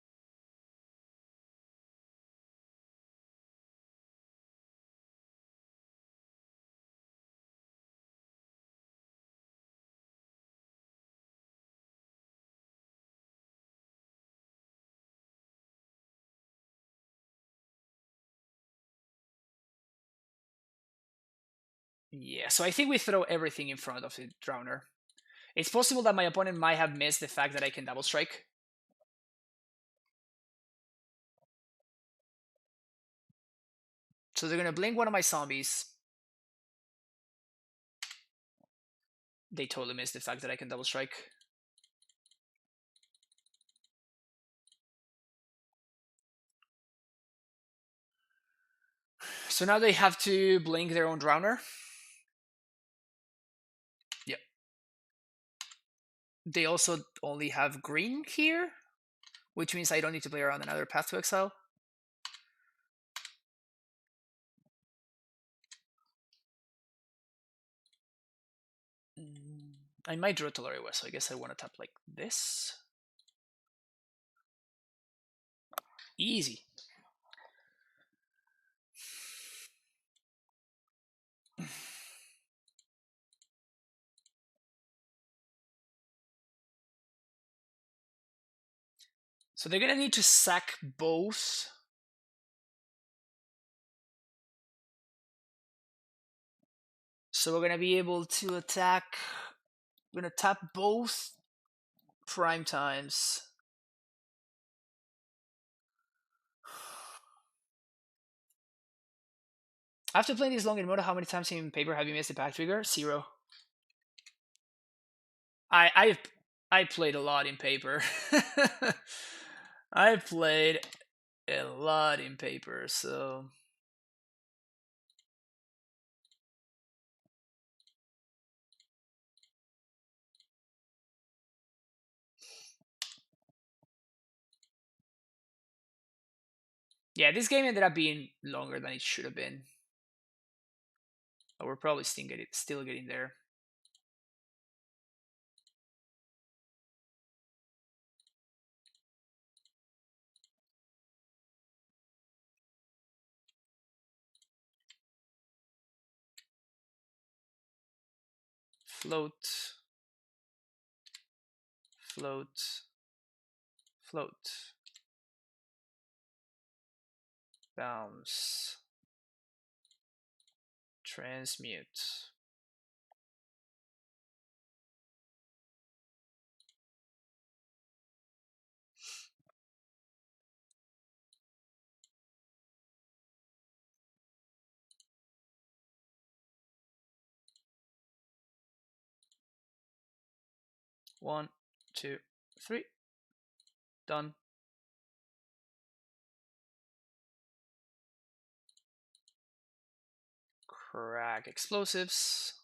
Yeah, so I think we throw everything in front of the Drowner. It's possible that my opponent might have missed the fact that I can double strike. So they're gonna blink one of my zombies. They totally missed the fact that I can double strike. So now they have to blink their own Drowner. Yep. They also only have green here, which means I don't need to play around another Path to Exile. I might draw Tolariwa, so I guess I want to tap like this. Easy. So they're gonna need to sack both. So we're gonna be able to attack. We're gonna tap both prime times. After playing this long in Moto, how many times in paper have you missed the pack trigger? 0. I played a lot in paper. I played a lot in paper, so yeah, this game ended up being longer than it should have been. But we're probably still getting there. Float, float, float, bounce, transmute. One, two, three. Done. Crack explosives.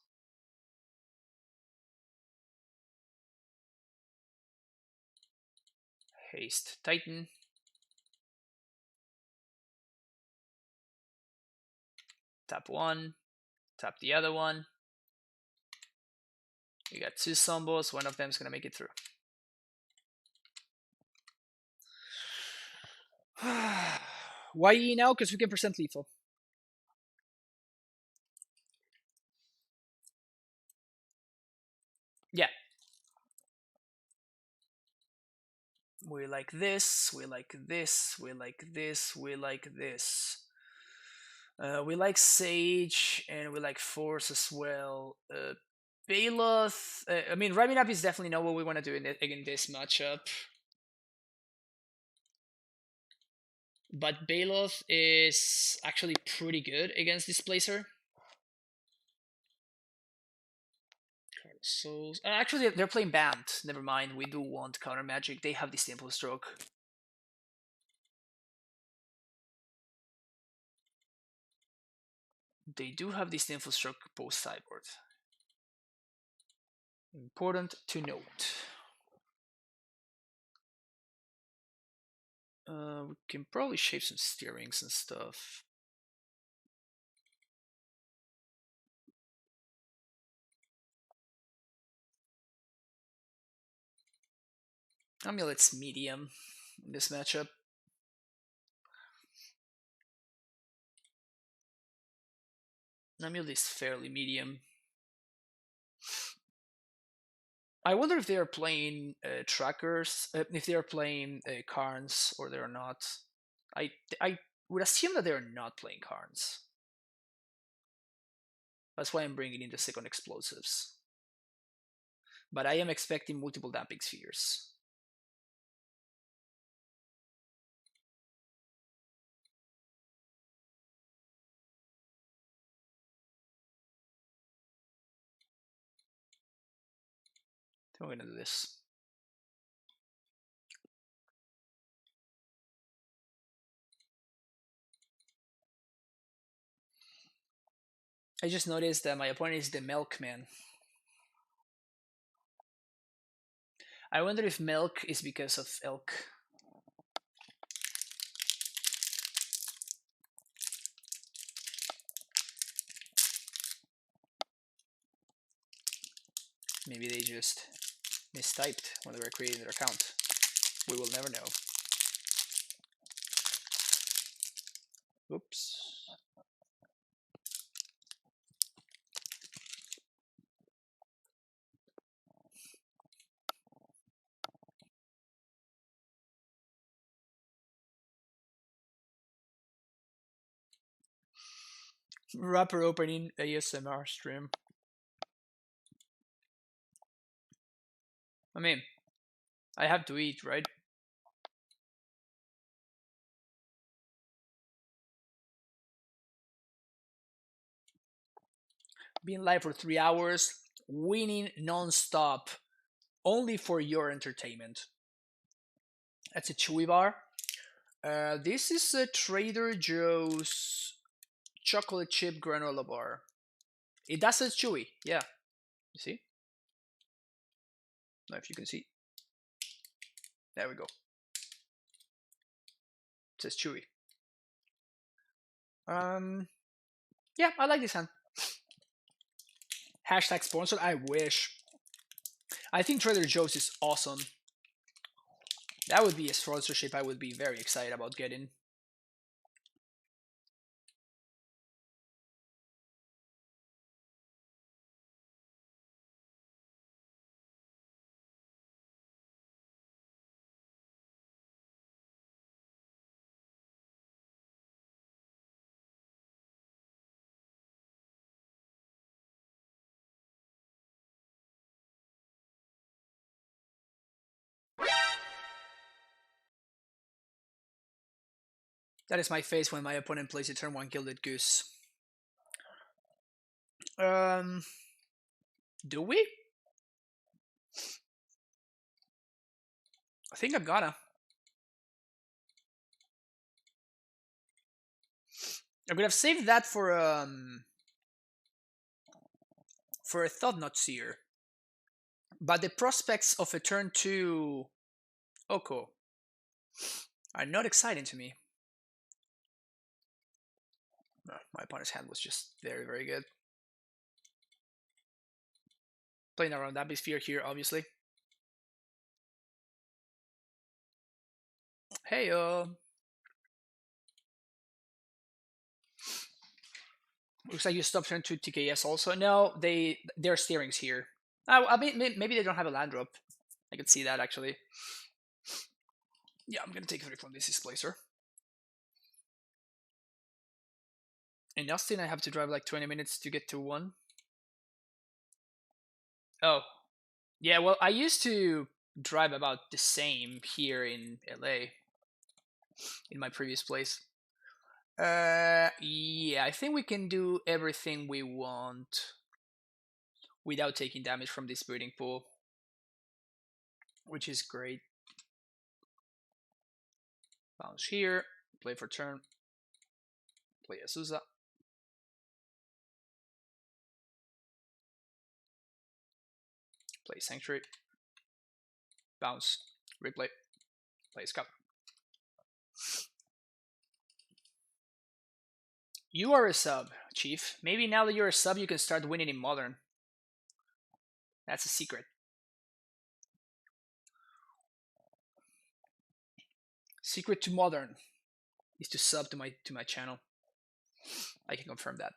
Haste Titan. Tap one. Tap the other one. We got 2 Zombos. One of them is going to make it through. Why E now? Because we can percent lethal. Yeah. We like this, we like this, we like this, we like this. We like Sage, and we like Force as well. Baloth, I mean, Rhyming Up is definitely not what we want to do in this matchup. But Baloth is actually pretty good against Displacer. Souls. Actually, they're playing Bant. Never mind. We do want counter magic. They have the Simple Stroke. They do have the Simple Stroke post sideboard. Important to note. We can probably shape some steerings and stuff. Amulet's medium in this matchup. Amulet is fairly medium. I wonder if they are playing trackers, if they are playing Karns or they're not. I would assume that they're not playing Karns. That's why I'm bringing in the second explosives. But I am expecting multiple damping spheres. I'm gonna do this. I just noticed that my opponent is the Milkman. I wonder if milk is because of elk. Maybe they just mistyped when they were creating their account. We will never know. Oops. Rapper opening ASMR stream. I mean, I have to eat, right? Being live for 3 hours, winning non-stop, only for your entertainment. That's a Chewy bar. This is a Trader Joe's chocolate chip granola bar. It does say Chewy, yeah. You see? Now if you can see. There we go. It says Chewy. Yeah, I like this hand. Hashtag sponsored. I wish. I think Trader Joe's is awesome. That would be a sponsorship I would be very excited about getting. That is my face when my opponent plays a turn 1 Gilded Goose. Do we? I think I'm gonna. I could have saved that for a Thought Not Seer. But the prospects of a turn 2 Oko are not exciting to me. My opponent's hand was just very, very good. Playing around that big sphere here, obviously. Hey, looks like you stopped turn 2 TKS also. No, they're steerings here. I mean, maybe they don't have a land drop. I could see that, actually. Yeah, I'm gonna take 3 from this displacer. In Austin, I have to drive like 20 minutes to get to 1. Oh, yeah, well, I used to drive about the same here in LA, in my previous place. Yeah, I think we can do everything we want without taking damage from this breeding pool, which is great. Bounce here, play for turn, play Azusa. Play Sanctuary, bounce, replay, play Scout. You are a sub, Chief. Maybe now that you're a sub, you can start winning in Modern. That's a secret. Secret to Modern is to sub to my channel. I can confirm that.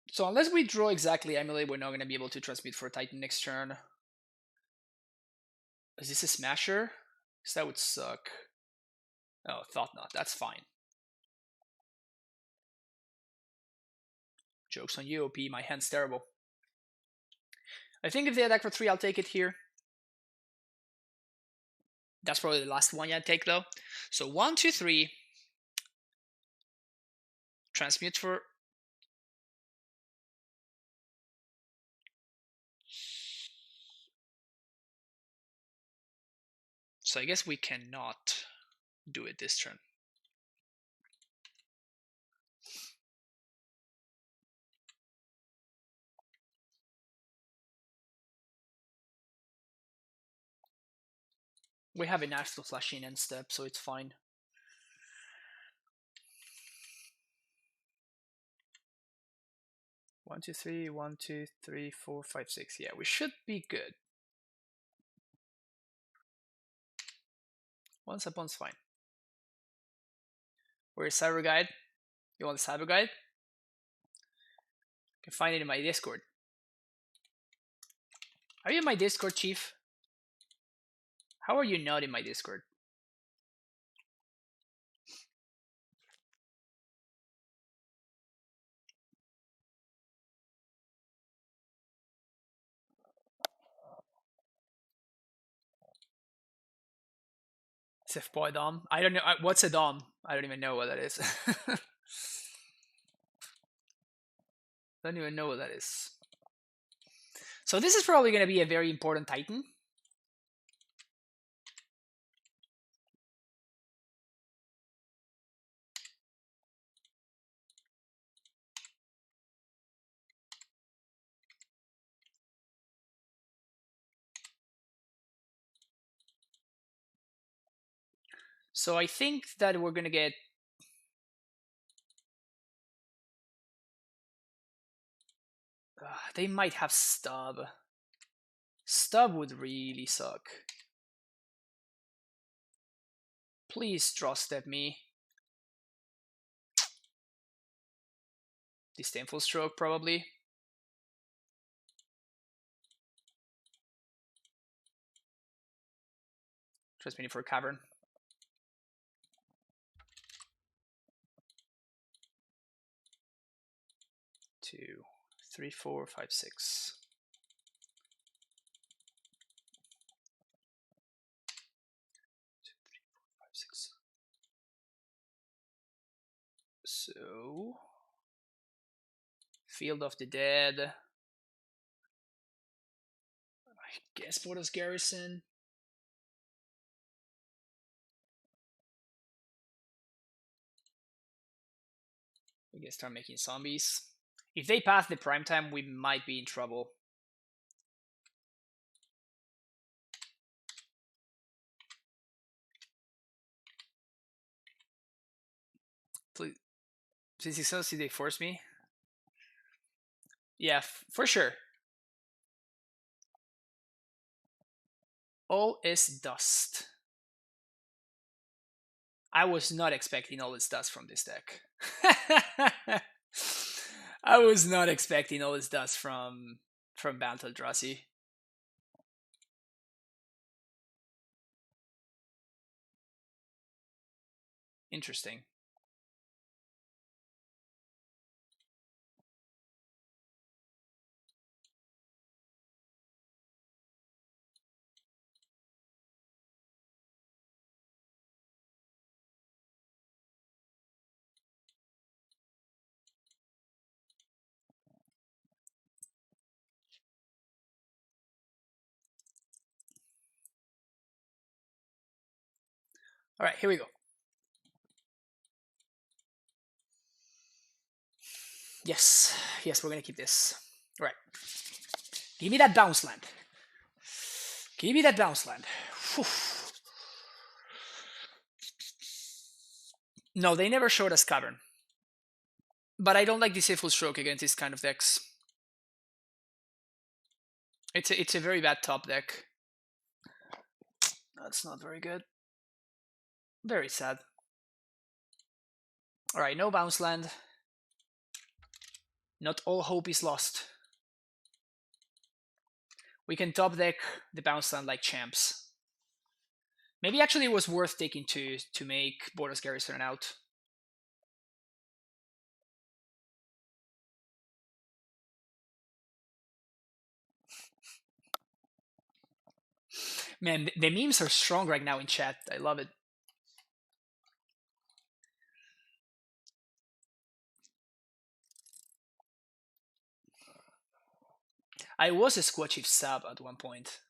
So unless we draw exactly Emulate, we're not going to be able to transmute for Titan next turn. Is this a Smasher? Because that would suck. Oh, thought not. That's fine. Joke's on you, OP. My hand's terrible. I think if they attack for 3, I'll take it here. That's probably the last one I'd take, though. So 1, 2, 3. Transmute for... So I guess we cannot do it this turn. We have an Astral Flash in end step, so it's fine. One, two, three, 1, 2, 3, 4, 5, 6. Yeah, we should be good. Once upon's fine. Where's Cyber Guide? You want the Cyber Guide? You can find it in my Discord. Are you in my Discord, Chief? How are you not in my Discord? Sif Boy Dom. I don't know. What's a Dom? I don't even know what that is. Don't even know what that is. So this is probably going to be a very important Titan. So I think that we're going to get... they might have Stub. Stub would really suck. Please draw step me. Disdainful Stroke, probably. Transmitting for Cavern. 2, 3, 4, 5, 6. 2, 3, 4, 5, 6. So, Field of the Dead. I guess Portal's Garrison. We can start making zombies. If they pass the prime time, we might be in trouble. Please, since it's so, see they force me. Yeah, for sure. All is dust. I was not expecting all is dust from this deck. I was not expecting all this dust from from Bant Eldrazi. Interesting. All right, here we go. Yes, yes, we're gonna keep this. All right. Give me that bounce land. Give me that bounce land. Whew. No, they never showed us Cavern. But I don't like Deceitful Stroke against this kind of decks. It's a very bad top deck. That's not very good. Very sad. Alright, no bounce land. Not all hope is lost. We can top deck the bounce land like champs. Maybe actually it was worth taking two to make Boros Garrison out. Man, the memes are strong right now in chat. I love it. I was a Squad Chief sub at one point.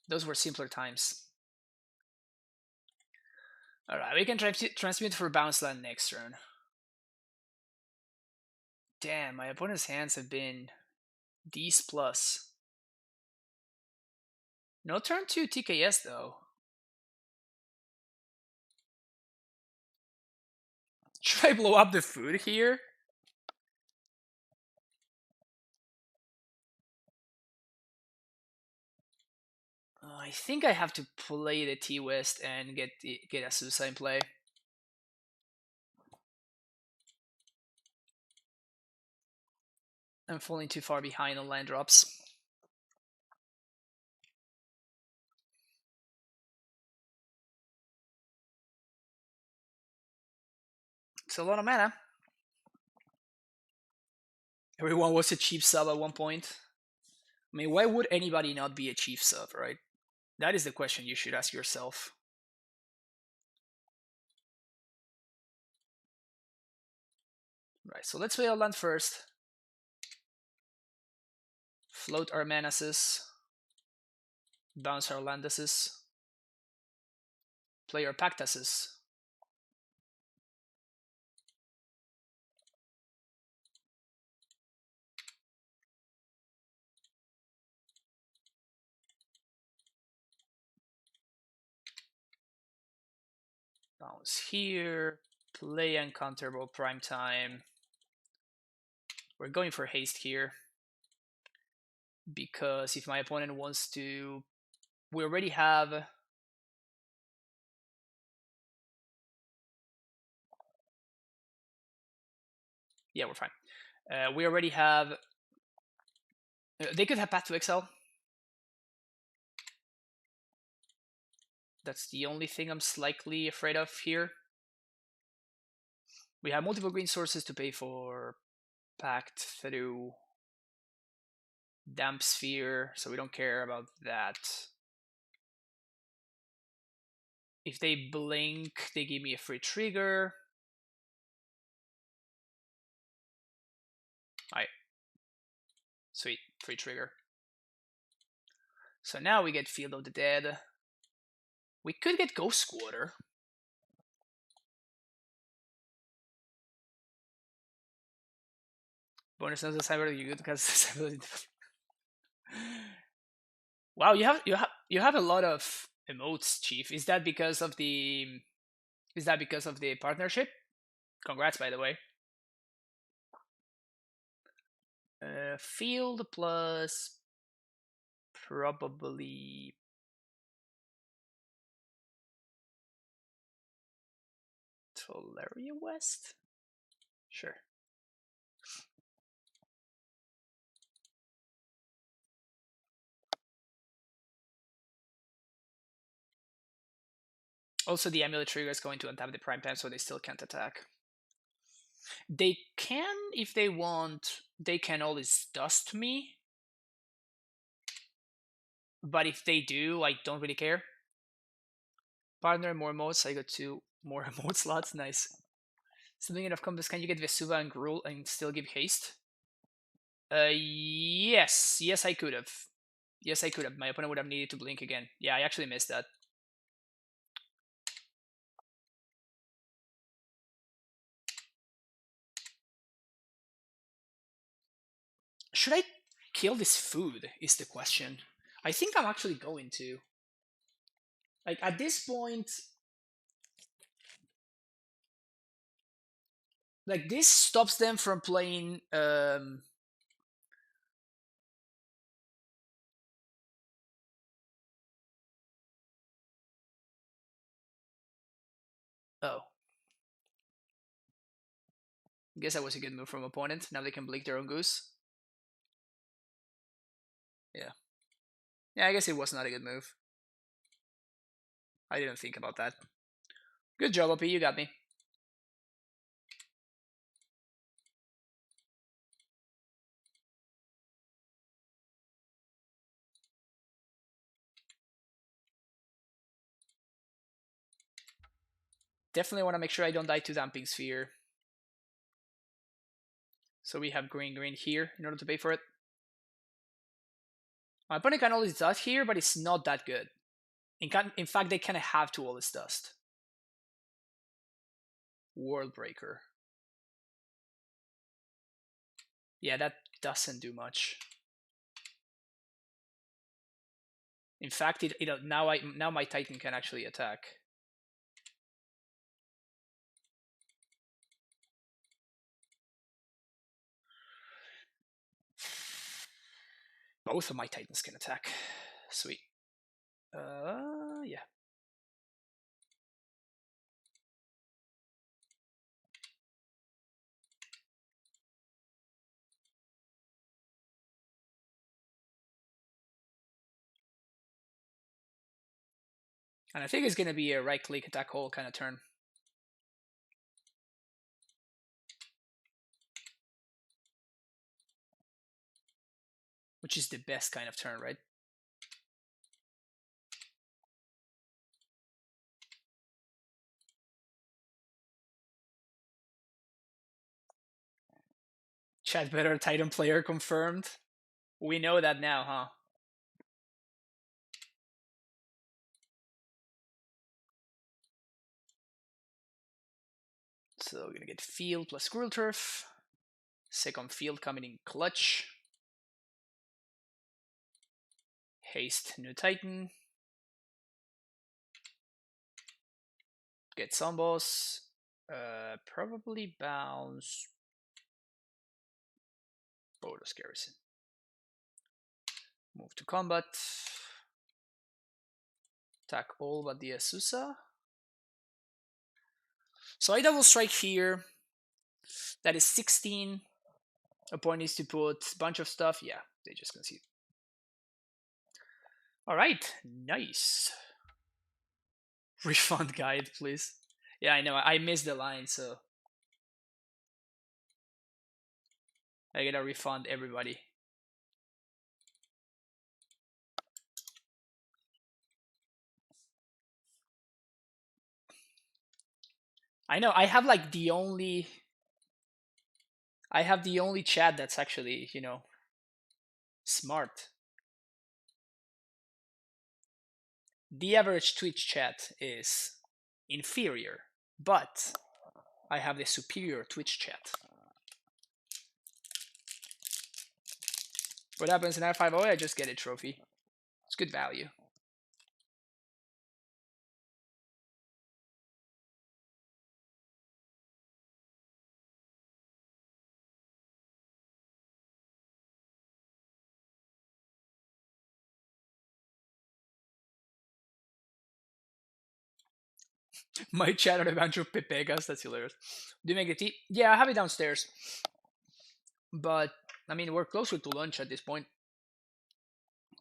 Those were simpler times. Alright, we can transmute for bounce land next turn. Damn, my opponent's hands have been D's plus. No turn 2 TKS though. Should I blow up the food here? I think I have to play the T-West and get a Suicide play. I'm falling too far behind on land drops. It's a lot of mana. Everyone was a cheap sub at one point. I mean, why would anybody not be a cheap sub, right? That is the question you should ask yourself. Right, so let's play our land first. Float our Manases. Bounce our Landuses. Play our Pactuses. Bounce here. Play Uncounterable Prime Time. We're going for haste here. Because if my opponent wants to... We already have... Yeah, we're fine. We already have... They could have Path to Exile. That's the only thing I'm slightly afraid of here. We have multiple green sources to pay for Pact through Damp Sphere, so we don't care about that. If they blink, they give me a free trigger. Alright. Sweet, free trigger. So now we get Field of the Dead. We could get Ghost Squatter. Bonus knows the cyber you good because wow, you have a lot of emotes, Chief. Is that because of the partnership? Congrats, by the way. Field plus probably Tolaria West. Sure. Also, the Amulet trigger is going to untap the prime time, so they still can't attack. They can, if they want, they can always dust me. But if they do, I don't really care. Partner, more emotes. I got 2 more emote slots. Nice. Something enough combos. Can you get Vesuva and Gruul and still give haste? Yes. Yes, I could have. Yes, I could have. My opponent would have needed to blink again. Yeah, I actually missed that. Should I kill this food is the question. I think I'm actually going to. Like, at this point, like, this stops them from playing oh, guess that was a good move from opponent. Now they can blink their own goose. Yeah. Yeah, I guess it was not a good move. I didn't think about that. Good job, OP. You got me. Definitely want to make sure I don't die to Damping Sphere. So we have green here in order to pay for it. My opponent can always dust here, but it's not that good. In fact, they kind of have to always dust. World Breaker. Yeah, that doesn't do much. In fact, now my Titan can actually attack. Both of my Titans can attack. Sweet. Yeah. And I think it's going to be a right-click attack hole kind of turn. Which is the best kind of turn, right? Chat better Titan player confirmed. We know that now, huh? So we're gonna get field plus Squirrel Turf. Second field coming in clutch. Haste new Titan. Get Zombos. Probably bounce Boros Garrison. Move to combat. Attack all but the Azusa. So I double strike here. That is 16. Opponent needs to put a bunch of stuff. Yeah, they just concede. All right, nice. Refund guide, please. Yeah, I know. I missed the line, so I gotta refund everybody. I know. I have like the only. I have the only chat that's actually, smart. The average Twitch chat is inferior, but I have the superior Twitch chat. What happens in R5O? I just get a trophy. It's good value. My chat on a bunch of Pepegas. That's hilarious. Do you make the tea? Yeah, I have it downstairs. But I mean, we're closer to lunch at this point.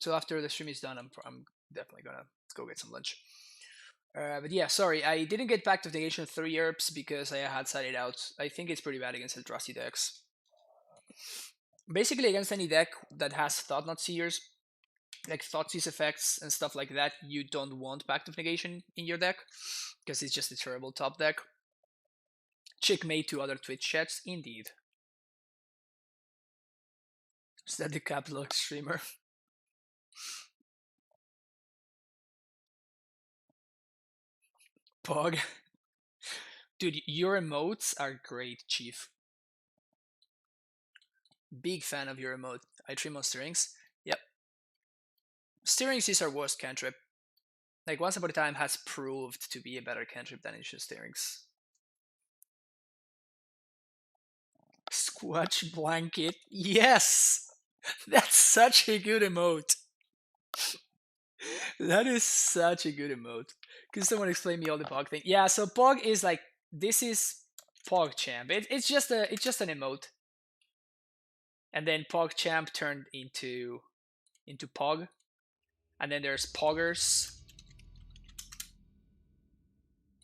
So after the stream is done, I'm definitely gonna go get some lunch. But yeah, sorry, I didn't get Pact of Negation 3 Herbs because I had sat it out. I think it's pretty bad against Eldrazi decks. Basically, against any deck that has Thought Knot Seers, like Thoughtseize effects and stuff like that, you don't want Pact of Negation in your deck because it's just a terrible top deck. Checkmate to other Twitch chats, indeed. Is that the Capital streamer? Pog. Dude, your emotes are great, Chief. Big fan of your emote. I trim on Stirrings. Yep. Stirrings is our worst cantrip. Like, Once Upon a Time has proved to be a better cantrip than Ancient Stirrings. Squatch Blanket. Yes! That's such a good emote. That is such a good emote. Can someone explain me all the Pog thing? Yeah, so Pog is like, this is Pog Champ. It's just an emote. And then Pog Champ turned into Pog. And then there's Poggers,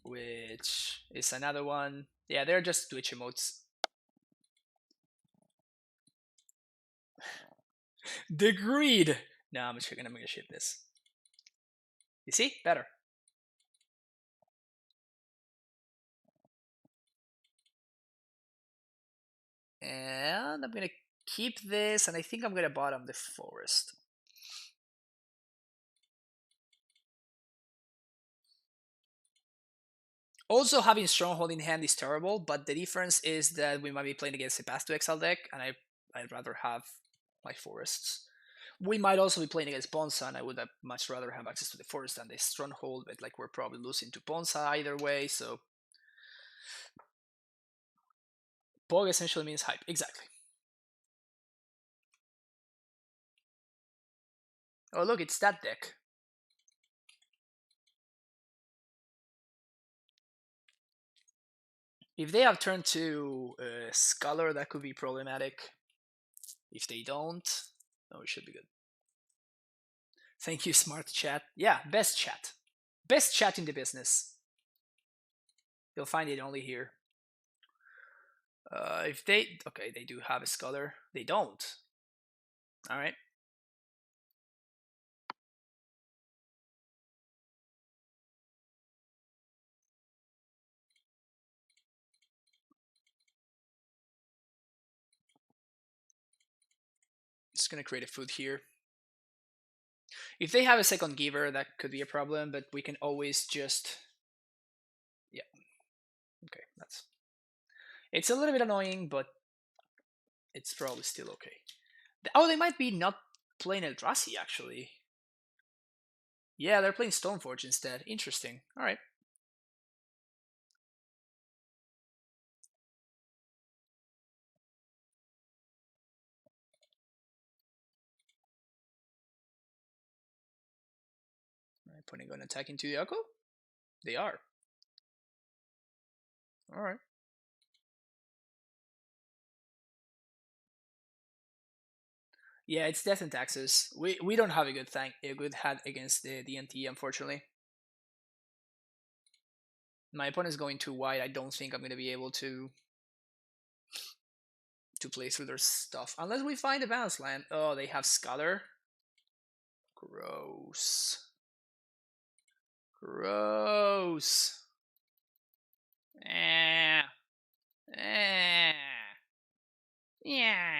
which is another one. Yeah, they're just Twitch emotes. The greed. No, I'm gonna ship this. You see? Better. And I'm gonna keep this, and I think I'm gonna bottom the forest. Also, having Stronghold in hand is terrible, but the difference is that we might be playing against a Path to Exile deck, and I'd rather have my forests. We might also be playing against Ponza, and I would have much rather have access to the forest than the Stronghold, but like we're probably losing to Ponza either way, so Pog essentially means hype. Exactly. Oh look, it's that deck. If they have turned to Scholar, that could be problematic. If they don't, oh, it should be good. Thank you, smart chat. Yeah, best chat. Best chat in the business. You'll find it only here. If they... Okay, they do have a Scholar. They don't. Alright. Just gonna create a food here. If they have a second giver, that could be a problem, but we can always just... Yeah. Okay, that's... It's a little bit annoying, but it's probably still okay. Oh, they might be not playing Eldrazi, actually. Yeah, they're playing Stoneforge instead. Interesting. Alright. Putting an attack into the Untitled? They are. Alright. Yeah, it's death and taxes. We don't have a good hand against the DNT, unfortunately. My opponent's going too wide. I don't think I'm gonna be able to play through their stuff unless we find a balance land. Oh, they have Scholar. Gross. Gross. Eh. Eh. Yeah.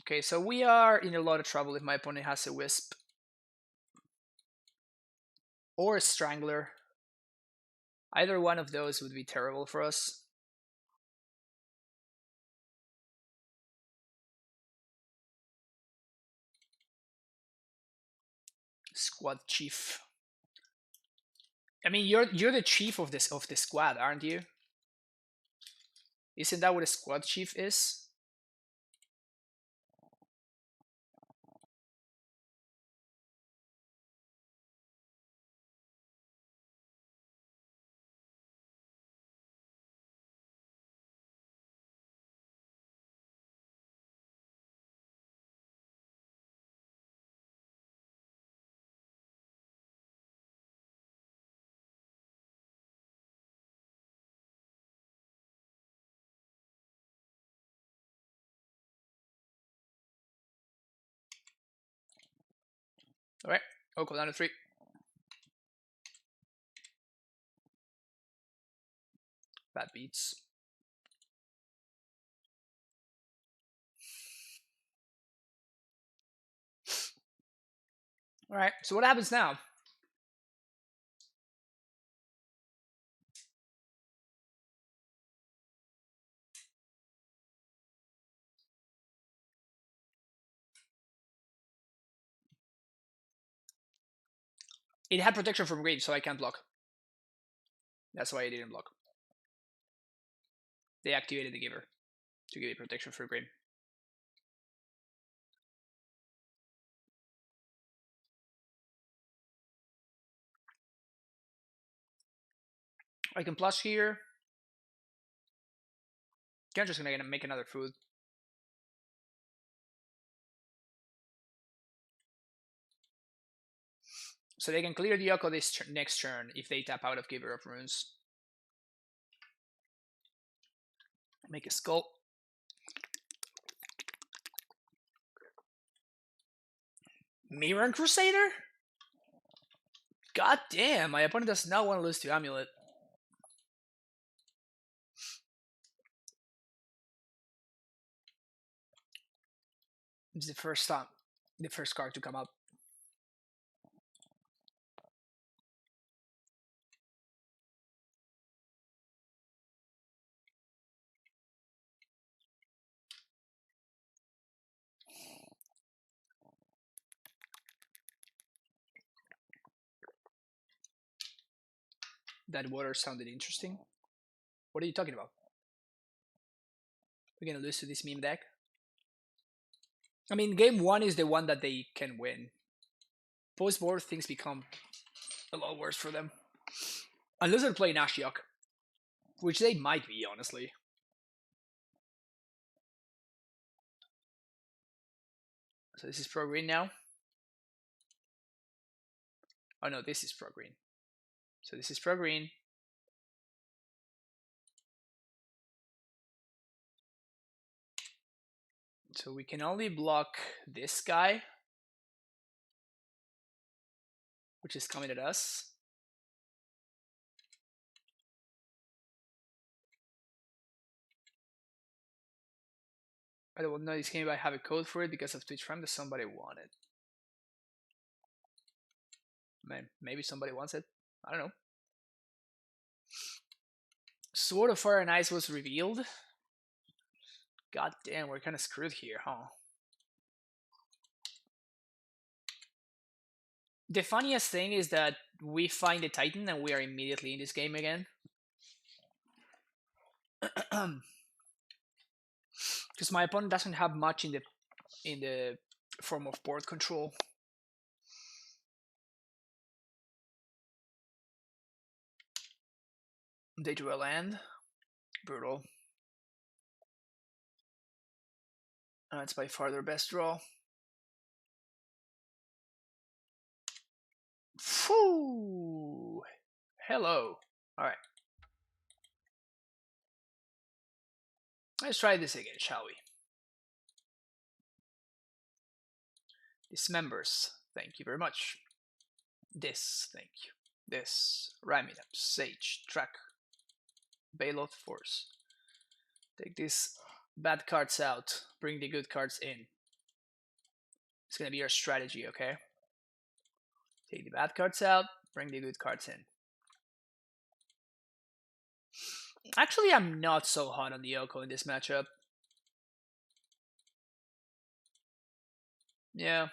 Okay, so we are in a lot of trouble if my opponent has a Wisp. Or a Strangler. Either one of those would be terrible for us. Squad chief. I mean, you're the chief of the squad, aren't you? Isn't that what a squad chief is? Alright, Oko down to 3. That beats. Alright, so what happens now? It had protection from green, so I can't block. That's why I didn't block. They activated the giver to give it protection for green. I can plus here. I'm just gonna make another food. So they can clear the Oko this next turn if they tap out of Giver of Runes. Make a skull. Mirror Crusader? God damn, my opponent does not want to lose to Amulet. It's the first time, the first card to come up. That water sounded interesting. What are you talking about? We're gonna lose to this meme deck? I mean, game 1 is the one that they can win. Post-board, things become a lot worse for them. Unless they're playing Ashiok. Which they might be, honestly. So this is pro green now. Oh no, this is pro green. So this is pro green. So we can only block this guy, which is coming at us. I don't know this game if I have a code for it because of Twitch Prime that somebody wanted. Man, maybe somebody wants it. I don't know. Sword of Fire and Ice was revealed. God damn, we're kind of screwed here, huh? The funniest thing is that we find the Titan and we are immediately in this game again. Because my opponent doesn't have much in the form of board control. They drew a land. Brutal. It's by far their best draw. Phew! Hello. Alright. Let's try this again, shall we? Dismembers. Thank you very much. This, thank you. This. Raminam, Sage, Track, Bailout Force. Take these bad cards out. Bring the good cards in. It's gonna be our strategy, okay? Take the bad cards out. Bring the good cards in. Actually, I'm not so hot on the Oko in this matchup. Yeah.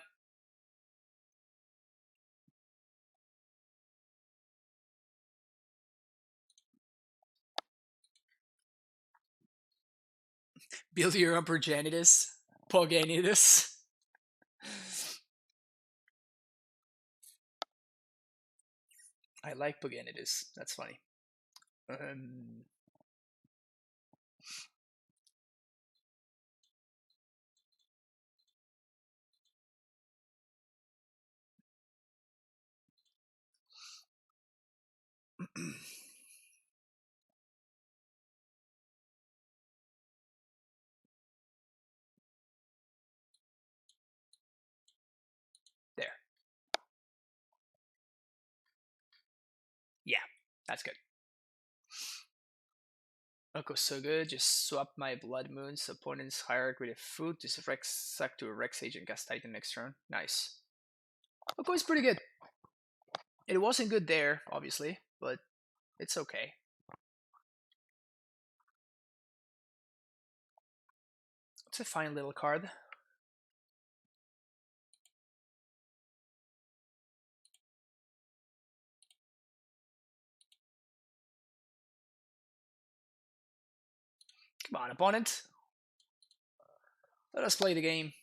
Build your own Progenitus. Pogenitus. I like Pogenitus. That's funny. There. That's good. Oko's so good. Just swap my Blood Moons. Opponent's hierarchy with food. Just sack to a Rex Age and cast Titan next turn. Nice. Oko is pretty good. It wasn't good there, obviously, but it's okay. It's a fine little card. Come on, opponent. Let us play the game.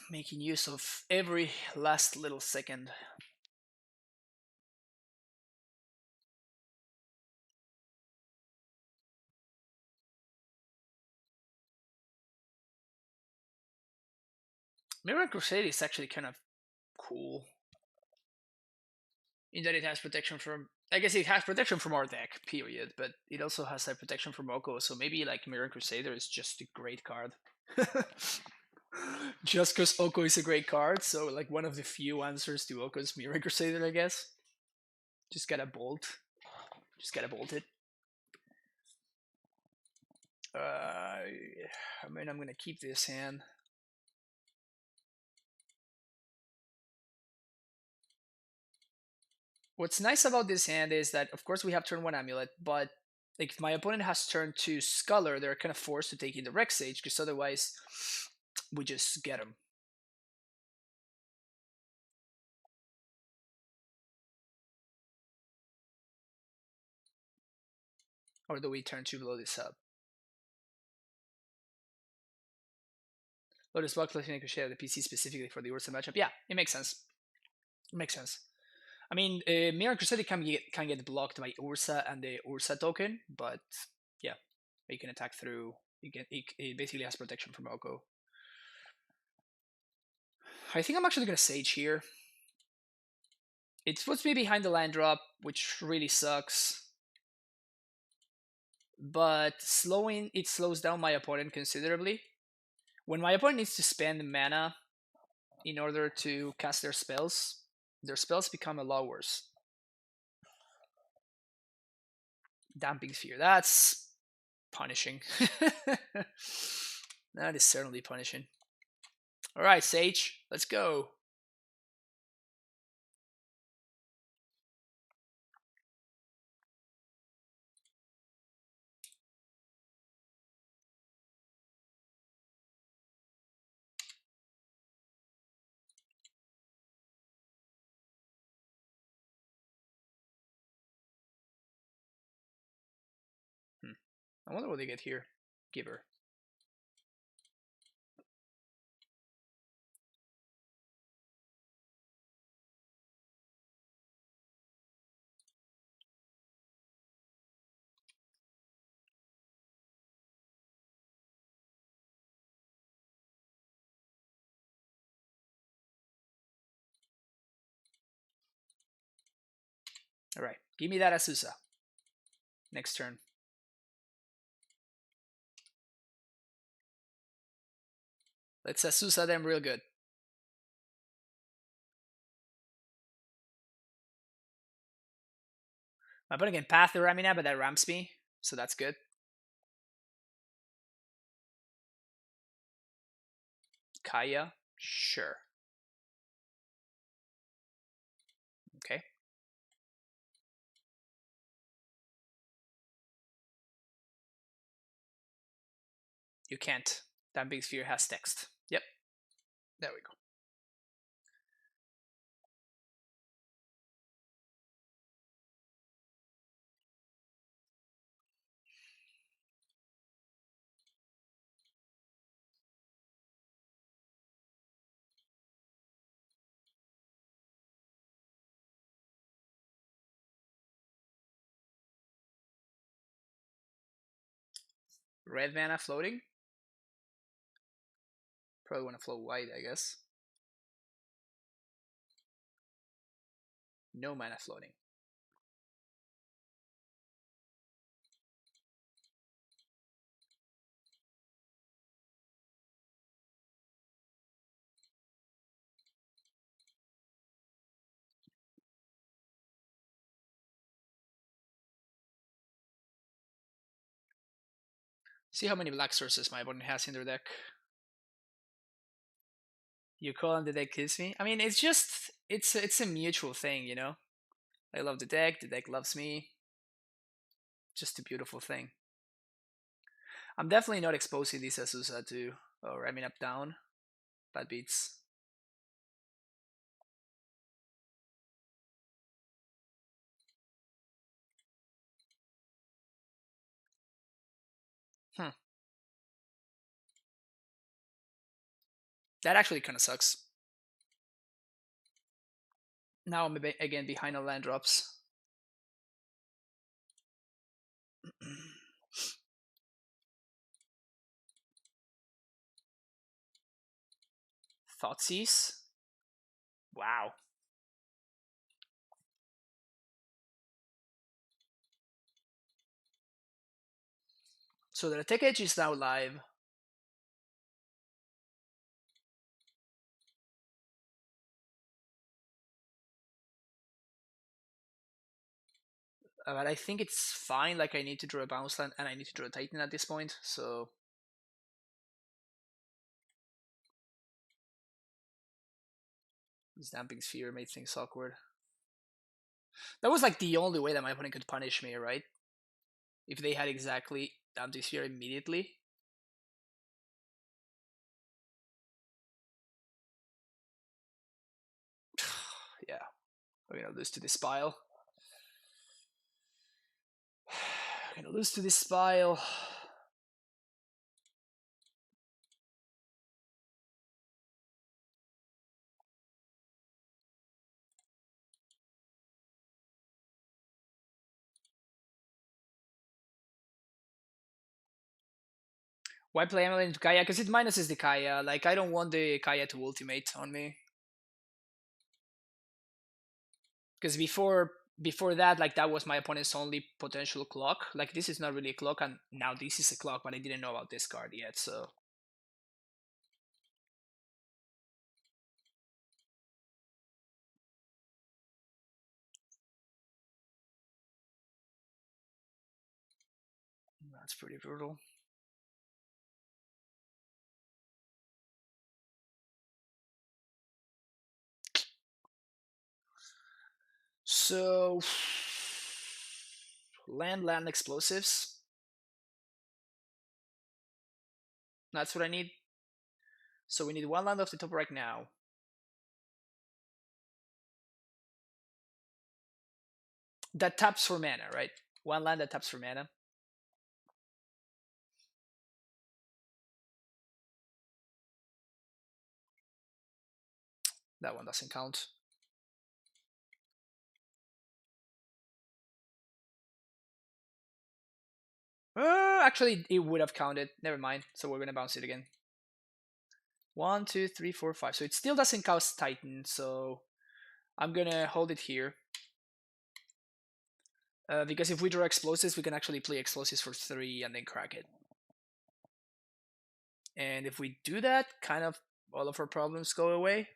Making use of every last little second. Mirror Crusade is actually kind of cool. In that it has protection from... I guess it has protection from our deck, period. But it also has that protection from Oko, so maybe like Mirror Crusader is just a great card. Just because Oko is a great card, so like one of the few answers to Oko's Mirror Crusader, I guess. Just gotta bolt. Just gotta bolt it. I mean, I'm gonna keep this hand. What's nice about this hand is that, of course, we have turn 1 Amulet, but like if my opponent has turn 2 Sculler, they're kind of forced to take in the Rex Sage, because otherwise we just get them. Or do we turn 2 blow this up? Lotus Block collecting Crochet the PC specifically for the Ursa matchup. Yeah, it makes sense. It makes sense. I mean, Mirror Crusader can get blocked by Ursa and the Ursa token, but yeah, you can attack through. It basically has protection from Oko. I think I'm actually gonna Sage here. It puts me behind the land drop, which really sucks. But it slows down my opponent considerably. When my opponent needs to spend mana in order to cast their spells become a lot worse. Damping Sphere, that's punishing. That is certainly punishing. Alright, Sage, let's go. I wonder what they get here. Giver. Alright, give me that Azusa. Next turn. Let's Azusa them real good. My opponent can path the Ramina, but that ramps me, so that's good. Kaya, sure. Okay. You can't. That big sphere has text. Yep. There we go. Red mana floating. Probably want to float white, I guess. No mana floating. See how many black sources my opponent has in their deck. You call and the deck kills me. I mean, it's just it's a mutual thing, you know. I love the deck loves me. Just a beautiful thing. I'm definitely not exposing this Azusa to ramming up down. That beats. Hmm. That actually kind of sucks. Now I'm again behind on land drops. Thoughtseize. Wow. So the tech edge is now live. But I think it's fine. Like I need to draw a bounce land and I need to draw a Titan at this point. So this damping sphere made things awkward. That was like the only way that my opponent could punish me, right? If they had exactly damping sphere immediately. Yeah, we're gonna lose to this pile. We're gonna lose to this pile. Why play Emily into Kaya? Because it minuses the Kaya. Like, I don't want the Kaya to ultimate on me. Because before that, like, that was my opponent's only potential clock. Like, this is not really a clock, and now this is a clock, but I didn't know about this card yet, so... That's pretty brutal. So... Land explosives. That's what I need. So we need one land off the top right now. That taps for mana, right? One land that taps for mana. That one doesn't count. Actually, it would have counted. Never mind. So we're gonna bounce it again. 1, 2, 3, 4, 5. So it still doesn't count Titan. So I'm gonna hold it here. Because if we draw explosives, we can actually play explosives for 3 and then crack it. And if we do that, kind of all of our problems go away.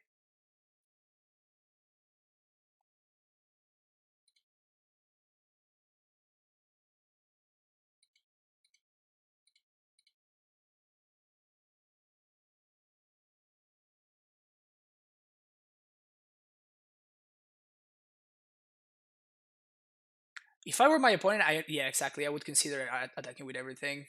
If I were my opponent, yeah, exactly. I would consider attacking with everything.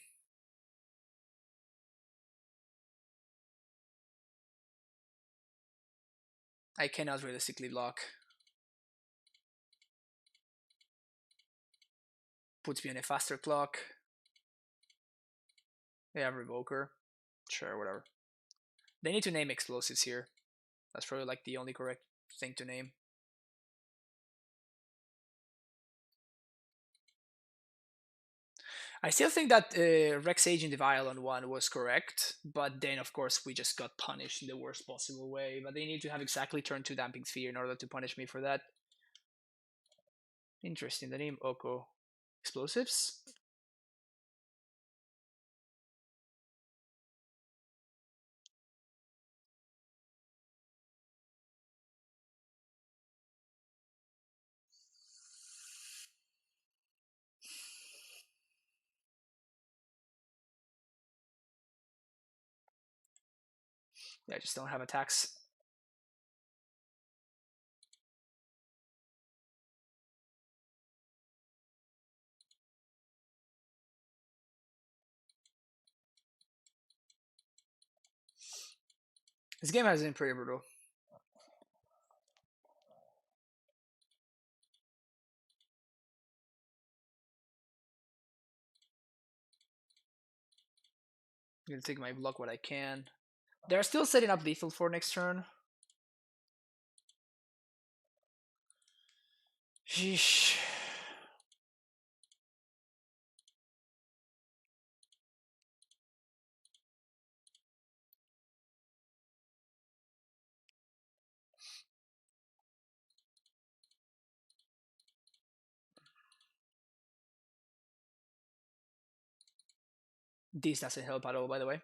I cannot realistically block. Puts me on a faster clock. They have Revoker. Sure, whatever. They need to name explosives here. That's probably like the only correct thing to name. I still think that Rex Age in the Violent one was correct, but then of course we just got punished in the worst possible way. But they need to have exactly turn 2 Damping Sphere in order to punish me for that. Interesting, the name Oko. Explosives? Yeah, I just don't have attacks. This game has been pretty brutal. I'm gonna take my block what I can. They're still setting up lethal for next turn. Sheesh. This doesn't help at all, by the way.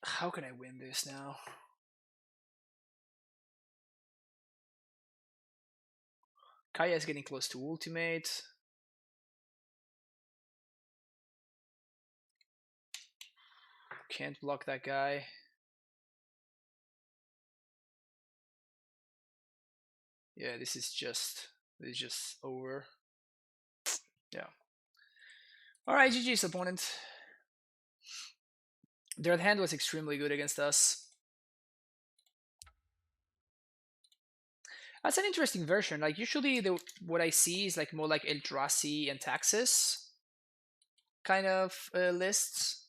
How can I win this now? Kaya is getting close to ultimate. Can't block that guy. Yeah, this is just over. Yeah. All right, GG's opponent. Their hand was extremely good against us. That's an interesting version. Like usually, what I see is like more like Eldrazi and Taxes kind of lists,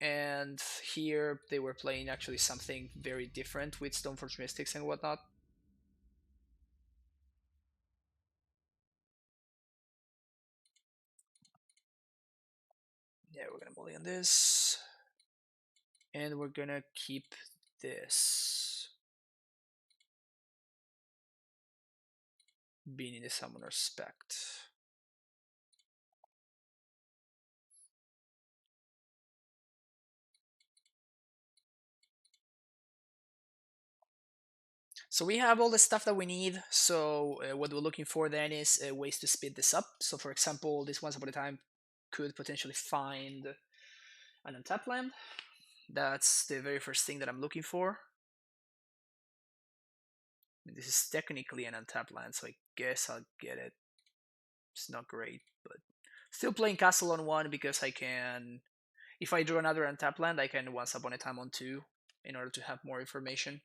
and here they were playing actually something very different with Stoneforge Mystics and whatnot. Yeah, we're gonna bully on this, and we're gonna keep this. Being in the Summoner Spect. So we have all the stuff that we need. So what we're looking for then is ways to speed this up. So for example, this Once Upon a Time could potentially find an untapped land. That's the very first thing that I'm looking for. I mean, this is technically an untapped land, so I guess I'll get it. It's not great, but still playing Castle on 1 because I can... If I draw another untapped land, I can Once Upon a Time on 2 in order to have more information.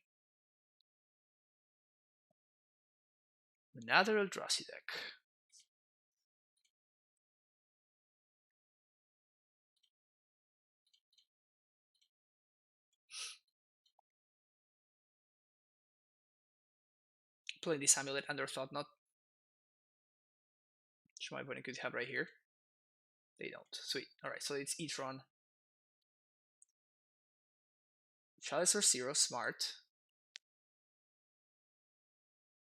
Another Eldrazi deck. Playing this Amulet under Thought-Knot, which my opponent could have right here. They don't. Sweet. Alright, so it's Tron. Chalice for 0, smart.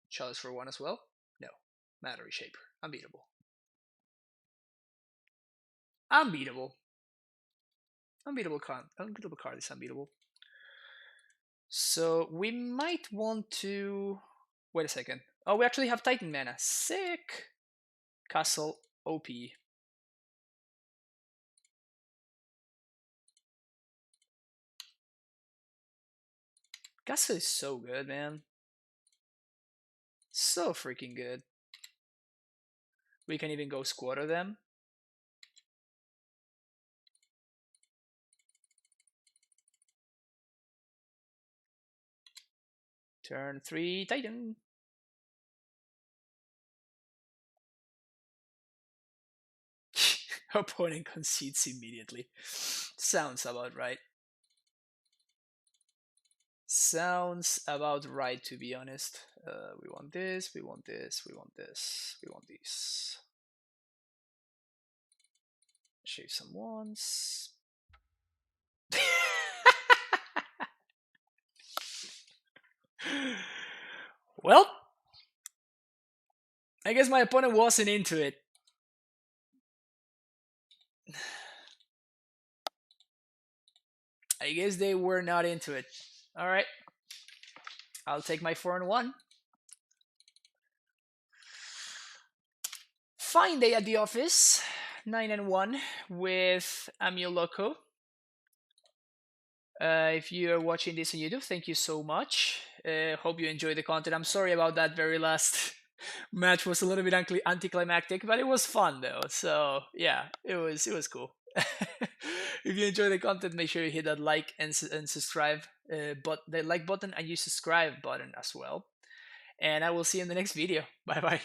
Chalice for 1 as well? No. Matter Reshaper. Unbeatable. Unbeatable. Unbeatable card is unbeatable. So we might want to... Wait a second. Oh, we actually have Titan mana. Sick! Castle OP. Castle is so good, man. So freaking good. We can even go squatter them. Turn 3 Titan. Opponent concedes immediately. Sounds about right. Sounds about right, to be honest. We want this, we want this, we want this, we want these. Shave some ones. Well, I guess my opponent wasn't into it. I guess they were not into it. Alright. I'll take my 4 and 1. fine day at the office, 9-1 with AmulOko. If you're watching this on YouTube, thank you so much. Hope you enjoyed the content. I'm sorry about that very last match, was a little bit anticlimactic, but it was fun though. So yeah, it was cool. If you enjoy the content, make sure you hit that like and subscribe, but the like button and you subscribe button as well. And I will see you in the next video. Bye bye.